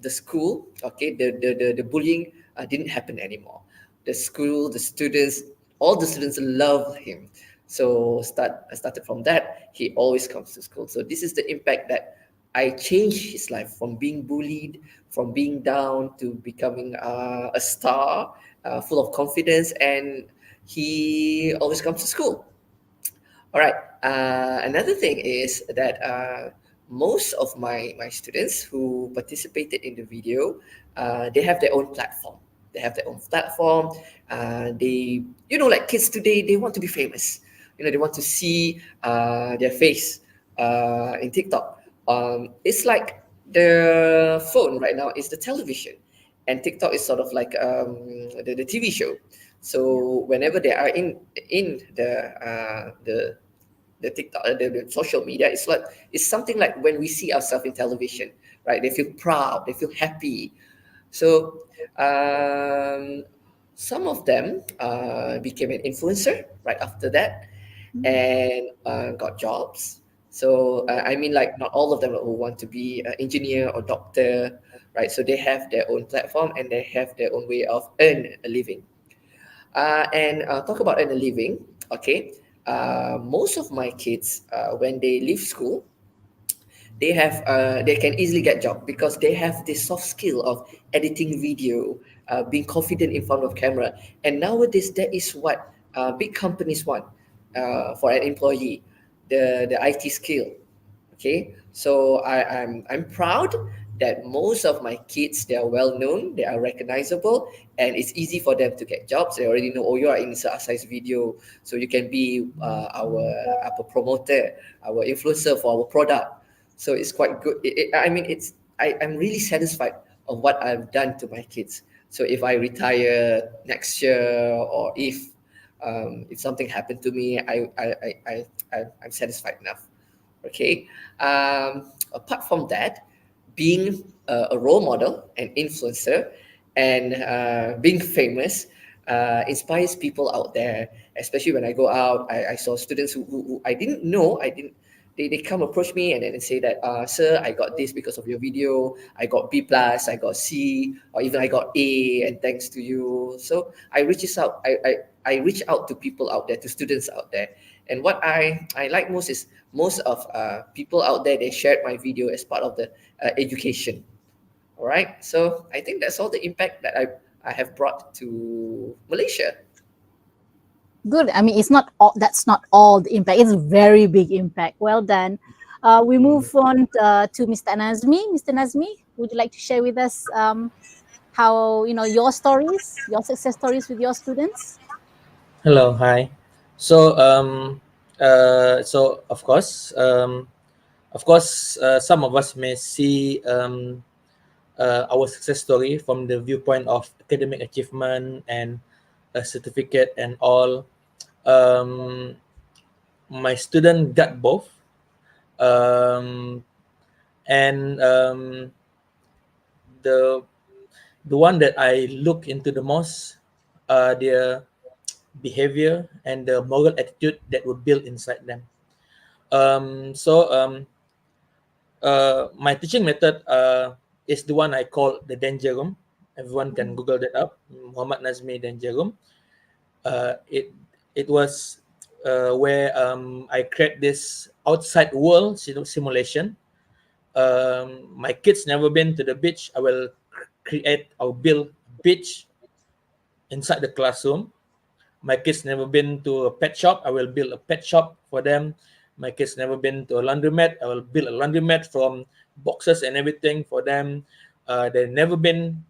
the school, okay, the bullying didn't happen anymore. The school, the students, all the students loved him. So I started from that. He always comes to school. So this is the impact that I changed his life from being bullied, from being down to becoming a star, full of confidence, and he always comes to school. All right. Another thing is that most of my students who participated in the video, they have their own platform. They have their own platform. They, like kids today, they want to be famous. They want to see their face in TikTok. It's like the phone right now is the television, and TikTok is sort of like the TV show. Yeah. So whenever they are in the TikTok, the social media, it's something like when we see ourselves in television, right? They feel proud, they feel happy. So some of them became an influencer right after that, and got jobs. So I mean, like not all of them who want to be an engineer or doctor, right? So they have their own platform and they have their own way of earn a living. And talk about earn a living. Okay, most of my kids, when they leave school, they can easily get job because they have this soft skill of editing video, being confident in front of camera. And nowadays that is what big companies want for an employee, the IT skill. Okay, so I'm proud that most of my kids, they are well known, they are recognizable, and it's easy for them to get jobs. They already know, oh, you are in size video, so you can be our promoter, our influencer for our product. So it's quite good. I mean, I'm really satisfied of what I've done to my kids. So if I retire next year, or if something happened to me, I'm satisfied enough. Okay. Apart from that, being a role model, an influencer, and being famous inspires people out there. Especially when I go out, I saw students who I didn't know. I didn't. They come approach me and then they say that, sir, I got this because of your video. I got B plus, I got C, or even I got A, and thanks to you. So I reaches out. I reach out to people out there, to students out there. And what I like most is most of people out there, they shared my video as part of the education. All right, so I think that's all the impact that I have brought to Malaysia. Good. I mean, it's not all, that's not all the impact. It's a very big impact. Well done. We move on to Mr. Nazmi. Mr. Nazmi, would you like to share with us how your stories, your success stories with your students? Hello, hi. So, so of course, some of us may see our success story from the viewpoint of academic achievement and a certificate and all. Um, my student got both, um, and the the one that I look into the most, their behavior and the moral attitude that would build inside them. So my teaching method is the one I call the danger room. Everyone can Google that up. Muhammad Nazmi danger room. It was where I create this outside world simulation. My kids never been to the beach. I will create or build beach inside the classroom. My kids never been to a pet shop. I will build a pet shop for them. My kids never been to a laundromat. I will build a laundromat from boxes and everything for them. They never been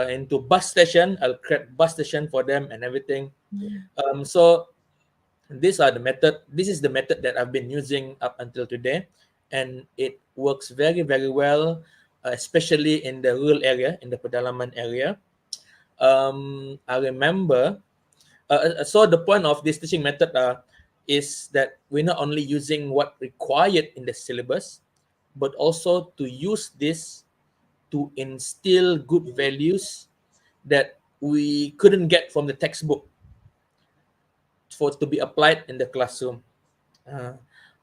into bus station. I'll create bus station for them and everything. So these are the method. This is the method that I've been using up until today, and it works very very well, especially in the rural area, in the pedalaman area. I remember. So the point of this teaching method is that we're not only using what required in the syllabus, but also to use this to instill good values that we couldn't get from the textbook for to be applied in the classroom. Uh,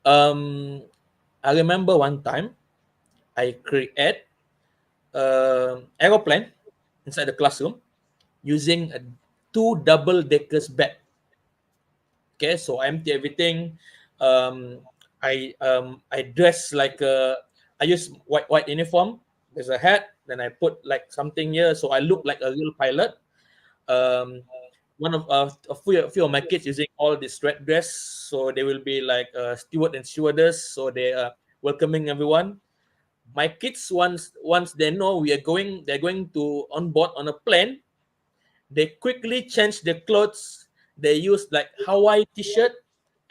um, I remember one time I create aeroplane inside the classroom using a two double deckers bed. Okay, so I empty everything. Um, I dress like I use white uniform. There's a hat. Then I put like something here, so I look like a real pilot. Um, one of a few of my kids using all this red dress, so they will be like steward and stewardess. So they are welcoming everyone. My kids once they know they're going to on board on a plane. They quickly change their clothes. They use like Hawaii t-shirt,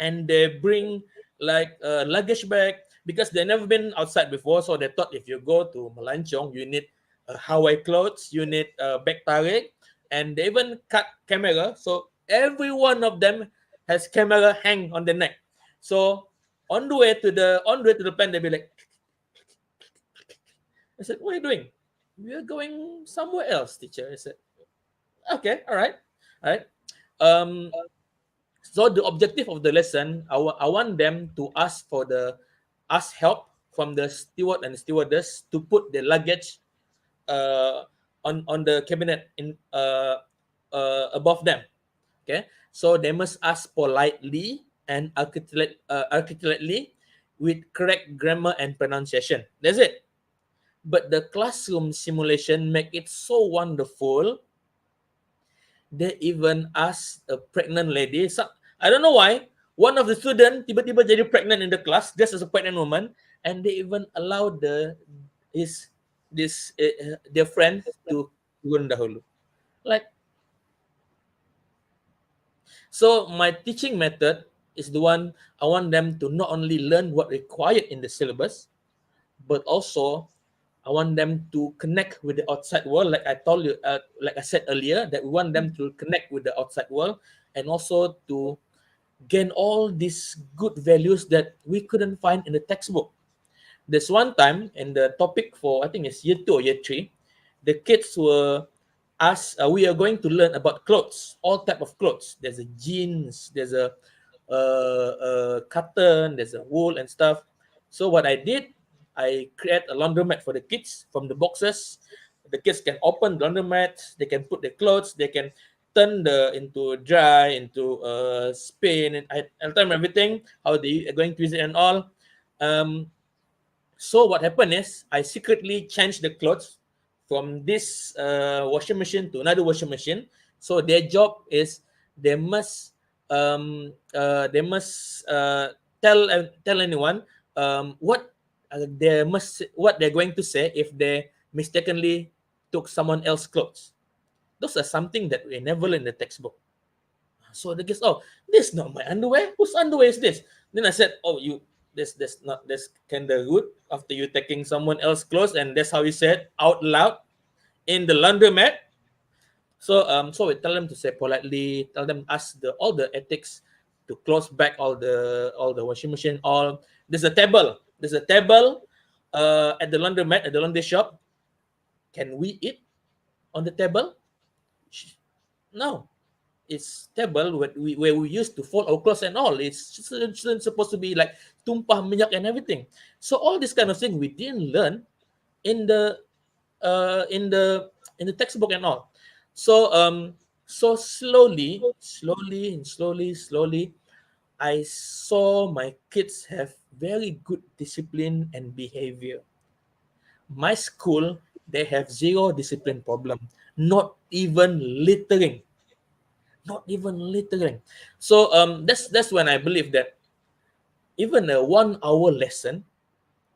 and they bring like a luggage bag because they never been outside before. So they thought if you go to Melanchong, you need Hawaii clothes, you need a bag tarik, and they even cut camera. So every one of them has camera hang on the neck. So on the way to the plane, they'll be like, I said, what are you doing? We are going somewhere else, teacher. I said, okay, all right. Um, so the objective of the lesson, I want them to ask help from the steward and stewardess to put the luggage uh, on the cabinet above them. Okay, so they must ask politely and articulately with correct grammar and pronunciation. That's it. But the classroom simulation make it so wonderful. They even asked a pregnant lady. So, I don't know why. One of the student tiba-tiba jadi pregnant in the class, just as a pregnant woman, and they even allowed his their friend to turun dahulu. Like, so my teaching method is the one I want them to not only learn what required in the syllabus, but also I want them to connect with the outside world. Like I told you, like I said earlier, that we want them to connect with the outside world and also to gain all these good values that we couldn't find in the textbook. There's one time in the topic for, I think it's year 2 or year 3, the kids were asked, we are going to learn about clothes, all type of clothes. There's a jeans, there's a cotton, there's a wool and stuff. So what I did, I create a laundromat for the kids from the boxes. The kids can open the laundromat, they can put their clothes, they can turn into dry, into spin, and I'll tell them everything, how they are going to use it and all. Um, so what happened is I secretly changed the clothes from this washing machine to another washing machine. So their job is they must they must tell anyone what they're going to say if they mistakenly took someone else's clothes. Those are something that we never learn in the textbook. So the kids, oh, this is not my underwear. Whose underwear is this? Then I said, oh, that's kind of rude after you taking someone else's clothes, and that's how you said out loud in the laundromat. So we tell them to say politely, tell them ask all the ethics to close back all the washing machine. There's a table at the laundromat at the laundry shop. Can we eat on the table? No, it's table where we used to fold our clothes and all. It's supposed to be like tumpah minyak and everything. So all this kind of thing we didn't learn in the uh, in the in the textbook and all. So slowly, I saw my kids have very good discipline and behavior. My school, they have zero discipline problem, not even littering, not even littering. So that's when I believe that even a 1 hour lesson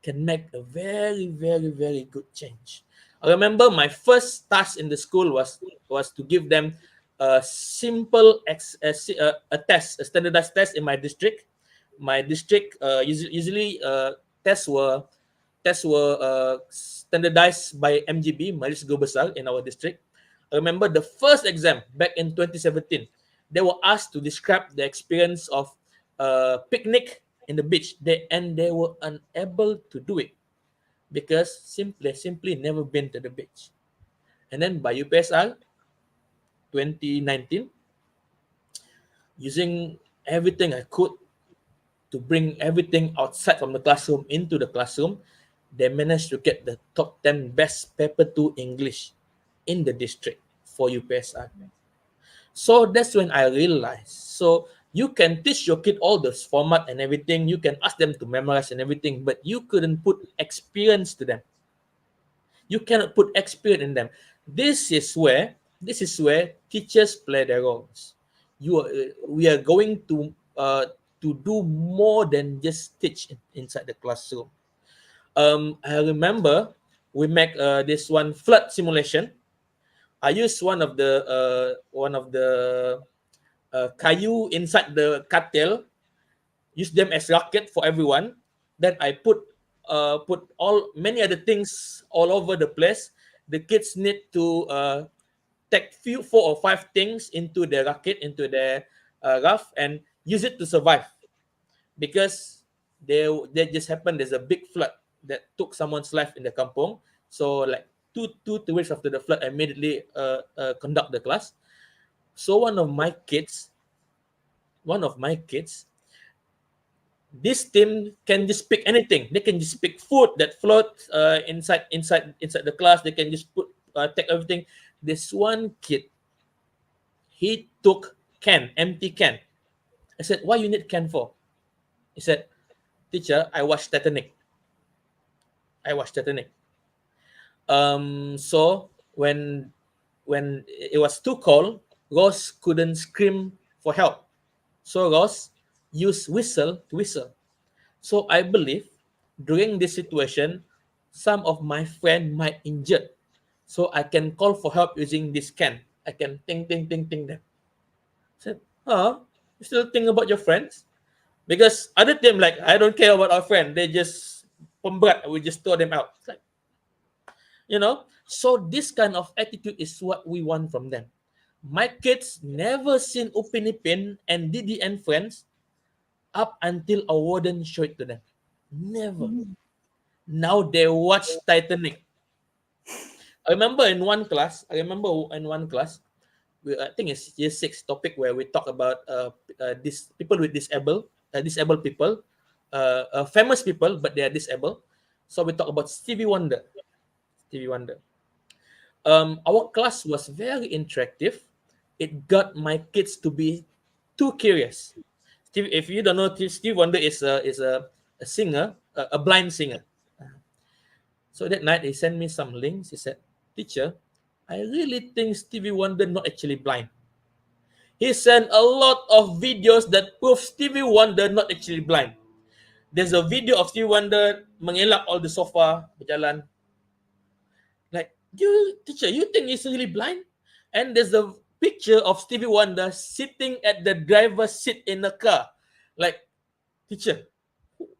can make a very, very, very good change. I remember my first task in the school was to give them a simple a test, a standardized test in my district. My district usually tests were standardized by MGB, Majelis Guru Besar, in our district. I remember the first exam back in 2017. They were asked to describe the experience of picnic in the beach. They were unable to do it because simply never been to the beach. And then by UPSR 2019, using everything I could to bring everything outside from the classroom into the classroom, they managed to get the top 10 best paper 2 English in the district for UPSR. So that's when I realized. So You can teach your kid all this format and everything. You can ask them to memorize and everything, but you couldn't put experience to them. You cannot put experience in them. This is where teachers play their roles. We are going to do more than just teach inside the classroom. I remember we make this one flood simulation. I used one of the kayu inside the cattail, use them as rocket for everyone. Then I put all many other things all over the place. The kids need to take few 4 or 5 things into the rocket, into the raft, and use it to survive, because there just happened. There's a big flood that took someone's life in the kampong. So like 2 weeks after the flood, I immediately conduct the class. So one of my kids, this team can just pick anything. They can just pick food that floats inside the class. They can just take everything. This one kid, he took empty can. I said, "Why you need can for?" He said, "Teacher, I watched Titanic. I watched Titanic. So when it was too cold, Ross couldn't scream for help. So Ross used whistle to whistle. So I believe during this situation, some of my friend might injured. So I can call for help using this can. I can ting ting ting ting them." I said, you still think about your friends? Because other team, like, I don't care about our friend. They just pemberat, we just throw them out. It's like, so this kind of attitude is what we want from them. My kids never seen Upin Ipin and Didi and Friends up until a warden showed it to them. Never. Now they watch Titanic. I remember in one class, I think it's year 6 topic where we talk about this people with disabled people, famous people, but they are disabled. So we talk about Stevie Wonder. Stevie Wonder. Our class was very interactive. It got my kids to be too curious. Steve, if you don't know, Stevie Wonder is a singer, a blind singer. So that night he sent me some links. He said, "Teacher, I really think Stevie Wonder not actually blind." He sent a lot of videos that prove Stevie Wonder not actually blind. There's a video of Stevie Wonder mengelak all the sofa, berjalan. Like, teacher, you think he's really blind? And there's a picture of Stevie Wonder sitting at the driver's seat in a car. Like, teacher,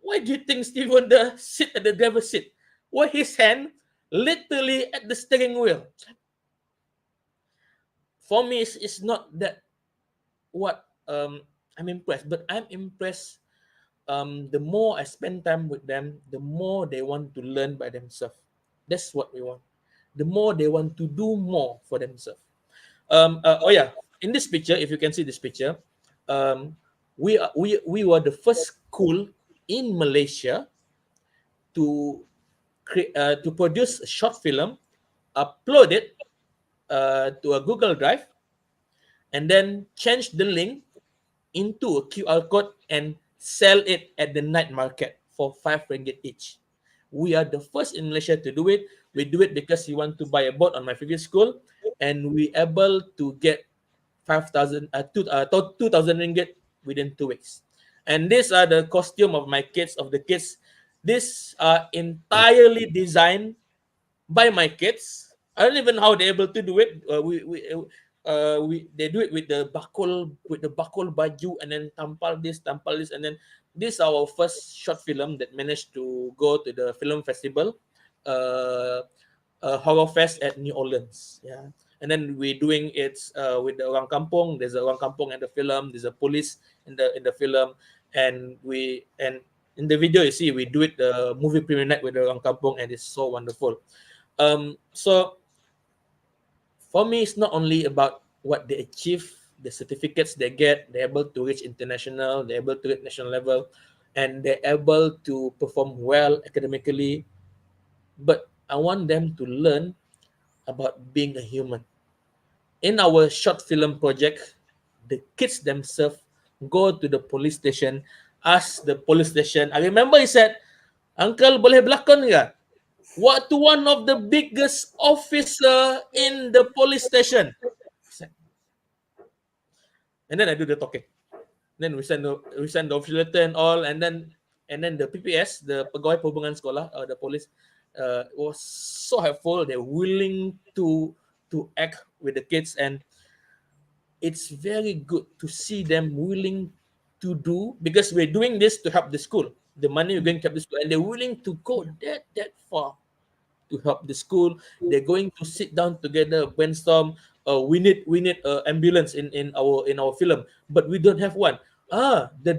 why do you think Stevie Wonder sit at the driver's seat? Why his hand literally at the steering wheel? For me, it's not that what I'm impressed, but I'm impressed. The more I spend time with them, the more they want to learn by themselves. That's what we want. The more they want to do more for themselves. In this picture, if you can see this picture, we were the first school in Malaysia to to produce a short film, upload it to a Google Drive, and then change the link into a QR code and sell it at the night market for 5 ringgit each. We are the first in Malaysia to do it. We do it because we want to buy a boat on my previous school, and we able to get 2,000 ringgit within 2 weeks. And these are the costume of my kids, of the kids. These are entirely designed by my kids. I don't even know how they're able to do it. They do it with the bakul baju, and then tampal this, and then this is our first short film that managed to go to the film festival, horror fest at New Orleans. Yeah, and then we're doing it with the orang kampung. There's a orang kampung in the film. There's a police in the film, and in the video you see we do it the movie premiere night with the orang kampung, and it's so wonderful. So for me, it's not only about what they achieve, the certificates they get, they're able to reach international, they're able to reach national level, and they're able to perform well academically. But I want them to learn about being a human. In our short film project, the kids themselves go to the police station, ask the police station. I remember he said, "Uncle, boleh berlakon ke?" What to one of the biggest officer in the police station. And then I do the talking. Then we send the official letter and all, and then the PPS, the pegawai perhubungan sekolah, the police, was so helpful. They're willing to act with the kids, and it's very good to see them willing to do, because we're doing this to help the school. The money we're going to help the school, and they're willing to go that far to help the school. They're going to sit down together, brainstorm. We need ambulance in our film, but we don't have one. The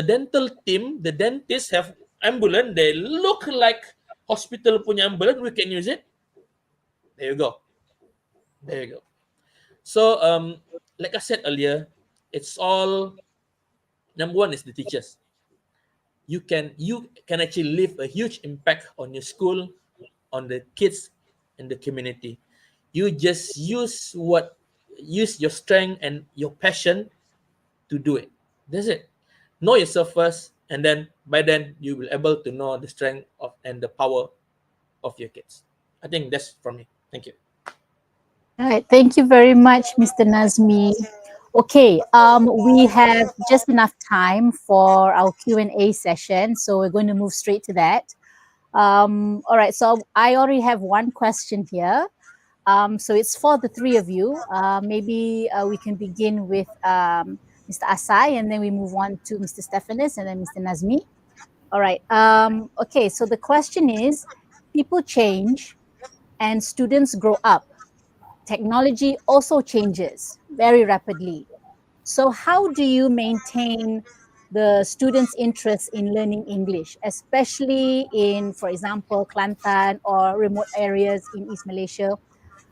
dental team, the dentists have ambulance. They look like hospital punya ambulance. We can use it. There you go. There you go. So like I said earlier, it's all, number one is the teachers. You can actually leave a huge impact on your school, on the kids in the community. You just use your strength and your passion to do it. That's it. Know yourself first, and then by then you will able to know the strength of and the power of your kids. I think that's from me. Thank you. All right, thank you very much, Mr. Nazmi. Okay, we have just enough time for our Q&A session, so we're going to move straight to that. All right, so I already have one question here. So it's for the three of you. Maybe we can begin with Mr. Asai, and then we move on to Mr. Stephanus, and then Mr. Nazmi. All right. Okay, so the question is, people change and students grow up. Technology also changes very rapidly. So how do you maintain the students' interest in learning English, especially in, for example, Kelantan or remote areas in East Malaysia,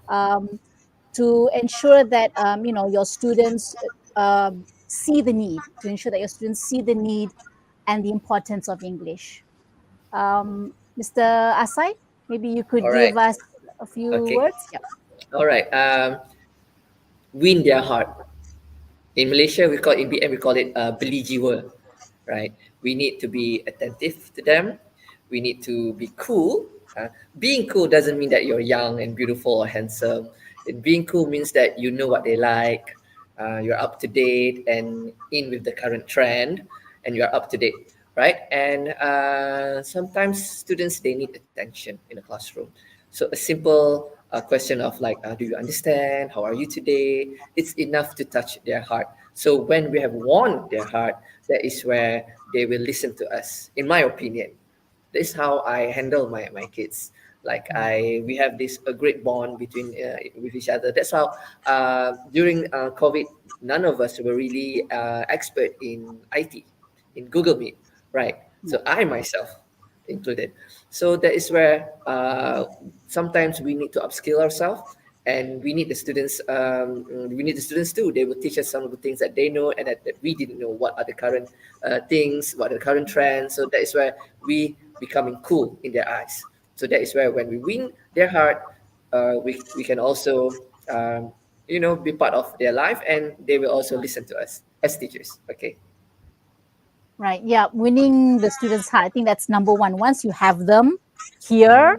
to ensure that your students see the need, to ensure that your students see the need and the importance of English. Mr. Asai, maybe you could All right. give us a few Okay. words. Yep. All right. Win their heart. In Malaysia, in BM we call it beli jiwa, right? We need to be attentive to them. We need to be cool. Being cool doesn't mean that you're young and beautiful or handsome. Being cool means that you know what they like, you're up to date and in with the current trend, and you're up to date, right? And sometimes students, they need attention in a classroom. So a simple question of like, do you understand? How are you today? It's enough to touch their heart. So when we have won their heart, that is where they will listen to us, in my opinion. This is how I handle my kids. Like we have this a great bond between with each other. That's how during COVID, none of us were really expert in IT, in Google Meet, right? So I myself included. So that is where sometimes we need to upskill ourselves, and we need the students. We need the students too. They will teach us some of the things that they know and that we didn't know. What are the current things? What are the current trends? So that is where we becoming cool in their eyes. So that is where when we win their heart, we can also be part of their life, and they will also listen to us as teachers. Okay. Right. Yeah. Winning the students' heart. I think that's number one. Once you have them here,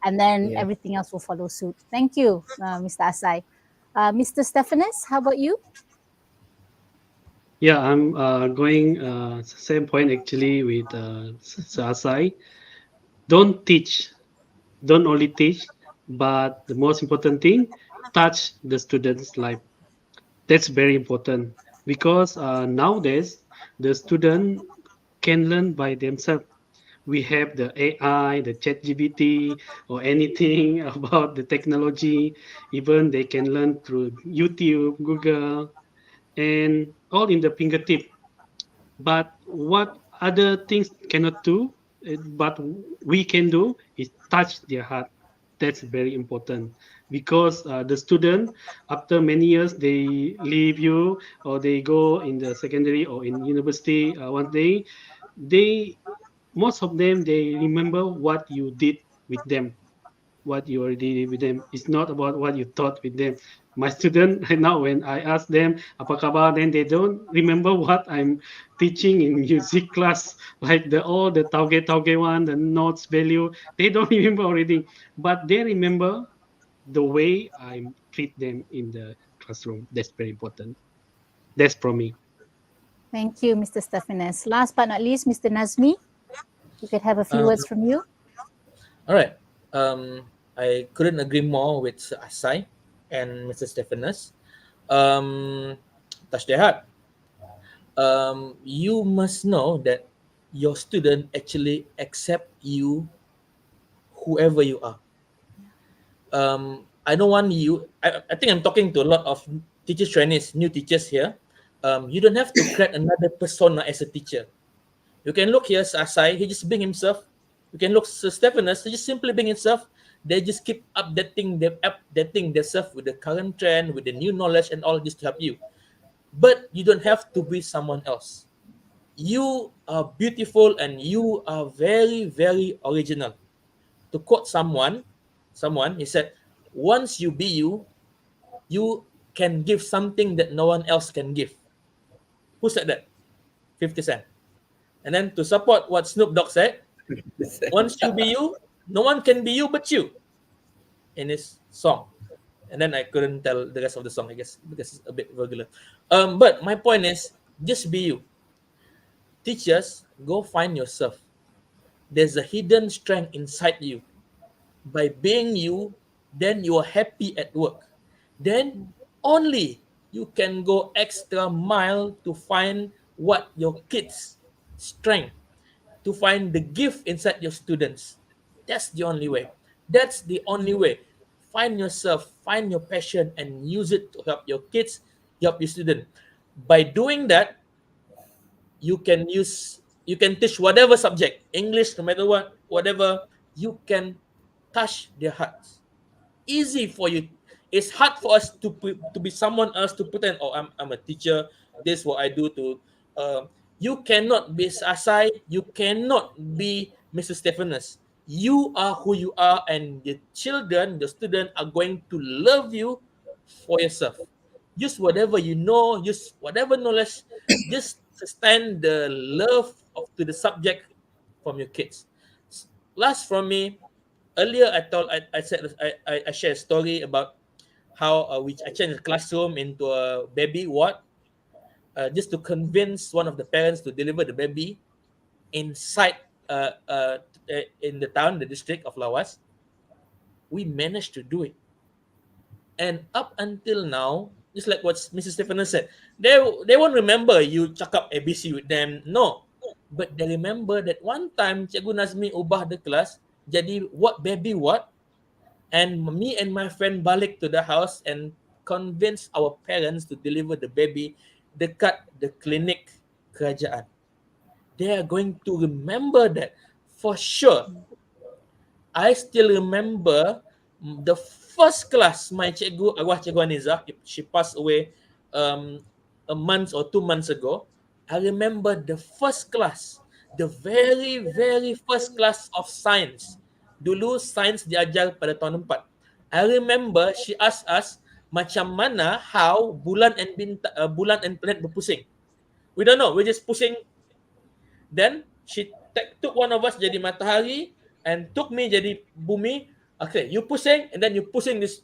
and then Yeah. everything else will follow suit. Thank you, Mr. Asai. Mr. Stephanus, how about you? Yeah, I'm going same point actually with Asai. Don't teach, don't only teach, but the most important thing, touch the student's life. That's very important because nowadays the student can learn by themselves. We have the AI, the ChatGPT, or anything about the technology. Even they can learn through YouTube, Google, and all in the fingertip. But what other things cannot do, but we can do is touch their heart. That's very important because the student, after many years, they leave you or they go in the secondary or in university one day. They most of them they remember what you did with them. what you already did with them. It's not about what you taught with them. My student right now, when I ask them apa kabar, then they don't remember what I'm teaching in music class, like the all the tauge one, the notes value. They don't remember already, but they remember the way I treat them in the classroom. That's very important. That's from me. Thank you, Mr. Stephanus. Last but not least, Mr. Nazmi, we could have a few Um, words from you. all right. I couldn't agree more with Sir Asai and Mr. Stephanus. Touch their heart. You must know that your student actually accept you whoever you are. I don't want you. I think I'm talking to a lot of teachers trainees, new teachers here. You don't have to create another persona as a teacher. You can look here, Asai, he just being himself. You can look Sir Stephanus, he just simply being himself. They just keep updating themselves with the current trend, with the new knowledge and all this to help you. But you don't have to be someone else. You are beautiful and you are very, very original. To quote someone, he said, once you be you, you can give something that no one else can give. Who said that? 50 Cent. And then to support what Snoop Dogg said, once you be you, no one can be you but you, in his song. And then I couldn't tell the rest of the song, I guess, because it's a bit regular. But my point is, just be you. Teachers, go find yourself. There's a hidden strength inside you. By being you, then you are happy at work. Then only you can go extra mile to find what your kids' strength, to find the gift inside your students. That's the only way. That's the only way. Find yourself, find your passion, and use it to help your kids, help your student. By doing that, you can teach whatever subject, English, no matter what, whatever, you can touch their hearts. Easy for you. It's hard for us to be someone else, to pretend, oh, I'm a teacher, this is what I do to you cannot be Asai, you cannot be Mr. Stephanus. You are who you are, and the student are going to love you for yourself. Use whatever you know, use whatever knowledge, just sustain the love to the subject from your kids. Last from me, earlier I said I shared a story about how I changed the classroom into a baby ward, just to convince one of the parents to deliver the baby inside uh, uh, in the town, the district of Lawas. We managed to do it, and up until now, just like what Mrs. Stephenson said, they won't remember you cakap ABC with them, no, but they remember that one time Cikgu Nazmi ubah the class jadi what baby what. And me and my friend balik to the house and convince our parents to deliver the baby dekat the klinik kerajaan. They are going to remember that for sure. I still remember the first class my cikgu, Arwah Cikgu Anizah, she passed away a month or 2 months ago. I remember the first class, the very, very first class of science. Dulu science diajar pada tahun 4. I remember she asked us macam mana how bulan and planet berpusing. We don't know, we just pusing. Then she took one of us jadi matahari and took me jadi bumi. Okay, you pusing and then you pusing this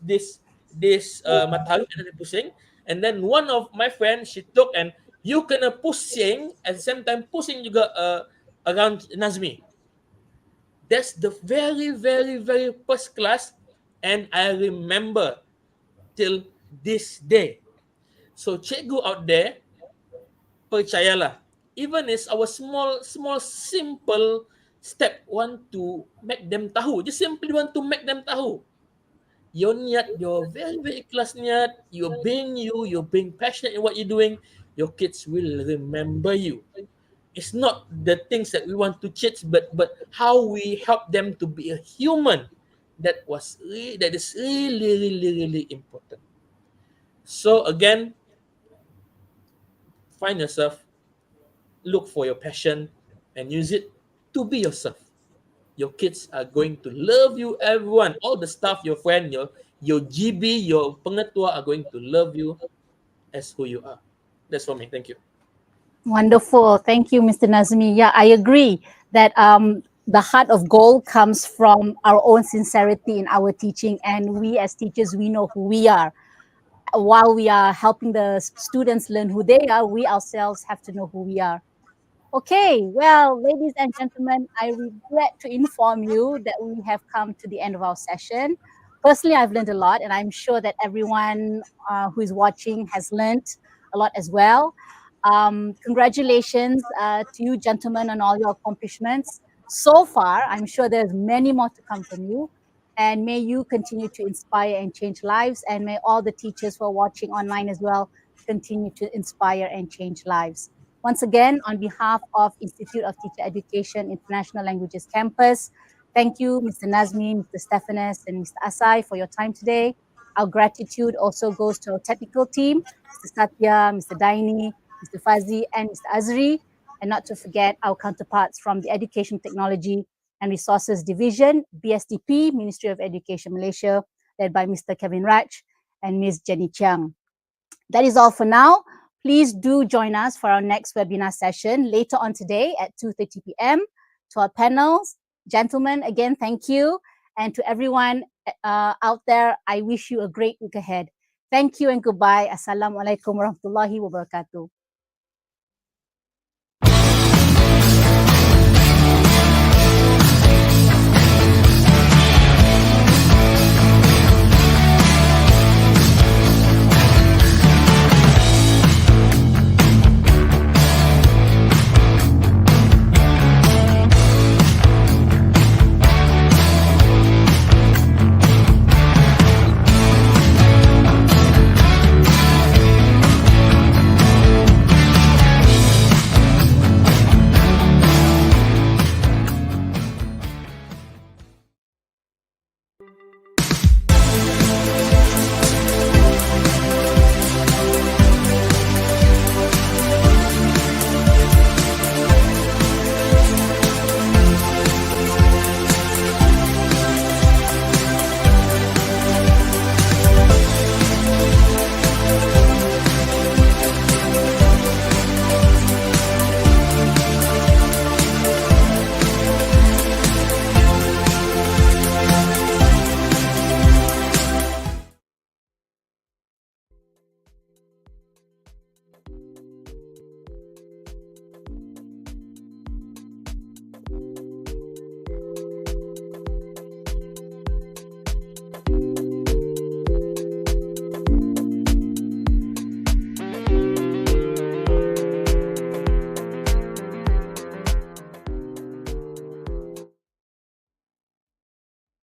matahari and then you pusing. And then one of my friends she took and you kena pusing at the same time pusing juga around Nazmi. That's the very, very, very first class, and I remember till this day. So cikgu out there, percayalah, even is our small simple step want to make them tahu, just simply want to make them tahu your niat, your very, very ikhlas niat, you're being passionate in what you're doing, your kids will remember you. It's not the things that we want to teach, but how we help them to be a human. That is really, really, really important. So again, find yourself, look for your passion, and use it to be yourself. your kids are going to love you, everyone. All the staff, your friend, your GB, your pengetua are going to love you as who you are. That's for me. Thank you. Wonderful. Thank you, Mr. Nazmi. Yeah, I agree that the heart of gold comes from our own sincerity in our teaching. And we as teachers, we know who we are. While we are helping the students learn who they are, we ourselves have to know who we are. Okay, well, ladies and gentlemen, I regret to inform you that we have come to the end of our session. Personally, I've learned a lot, and I'm sure that everyone who is watching has learned a lot as well. Congratulations to you, gentlemen, on all your accomplishments so far. I'm sure there's many more to come from you. And may you continue to inspire and change lives. And may all the teachers who are watching online as well continue to inspire and change lives. Once again, on behalf of Institute of Teacher Education International Languages Campus, thank you, Mr. Nazmi, Mr. Stephanus, and Mr. Asai for your time today. Our gratitude also goes to our technical team, Mr. Satya, Mr. Daini, Mr. Fazi, and Mr. Azri, and not to forget our counterparts from the Education Technology and Resources Division, BSDP, Ministry of Education Malaysia, led by Mr. Kevin Raj and Ms. Jenny Chiang. That is all for now. Please do join us for our next webinar session later on today at 2:30 p.m. To our panels, gentlemen, again, thank you. And to everyone out there, I wish you a great week ahead. Thank you and goodbye. Assalamualaikum warahmatullahi wabarakatuh.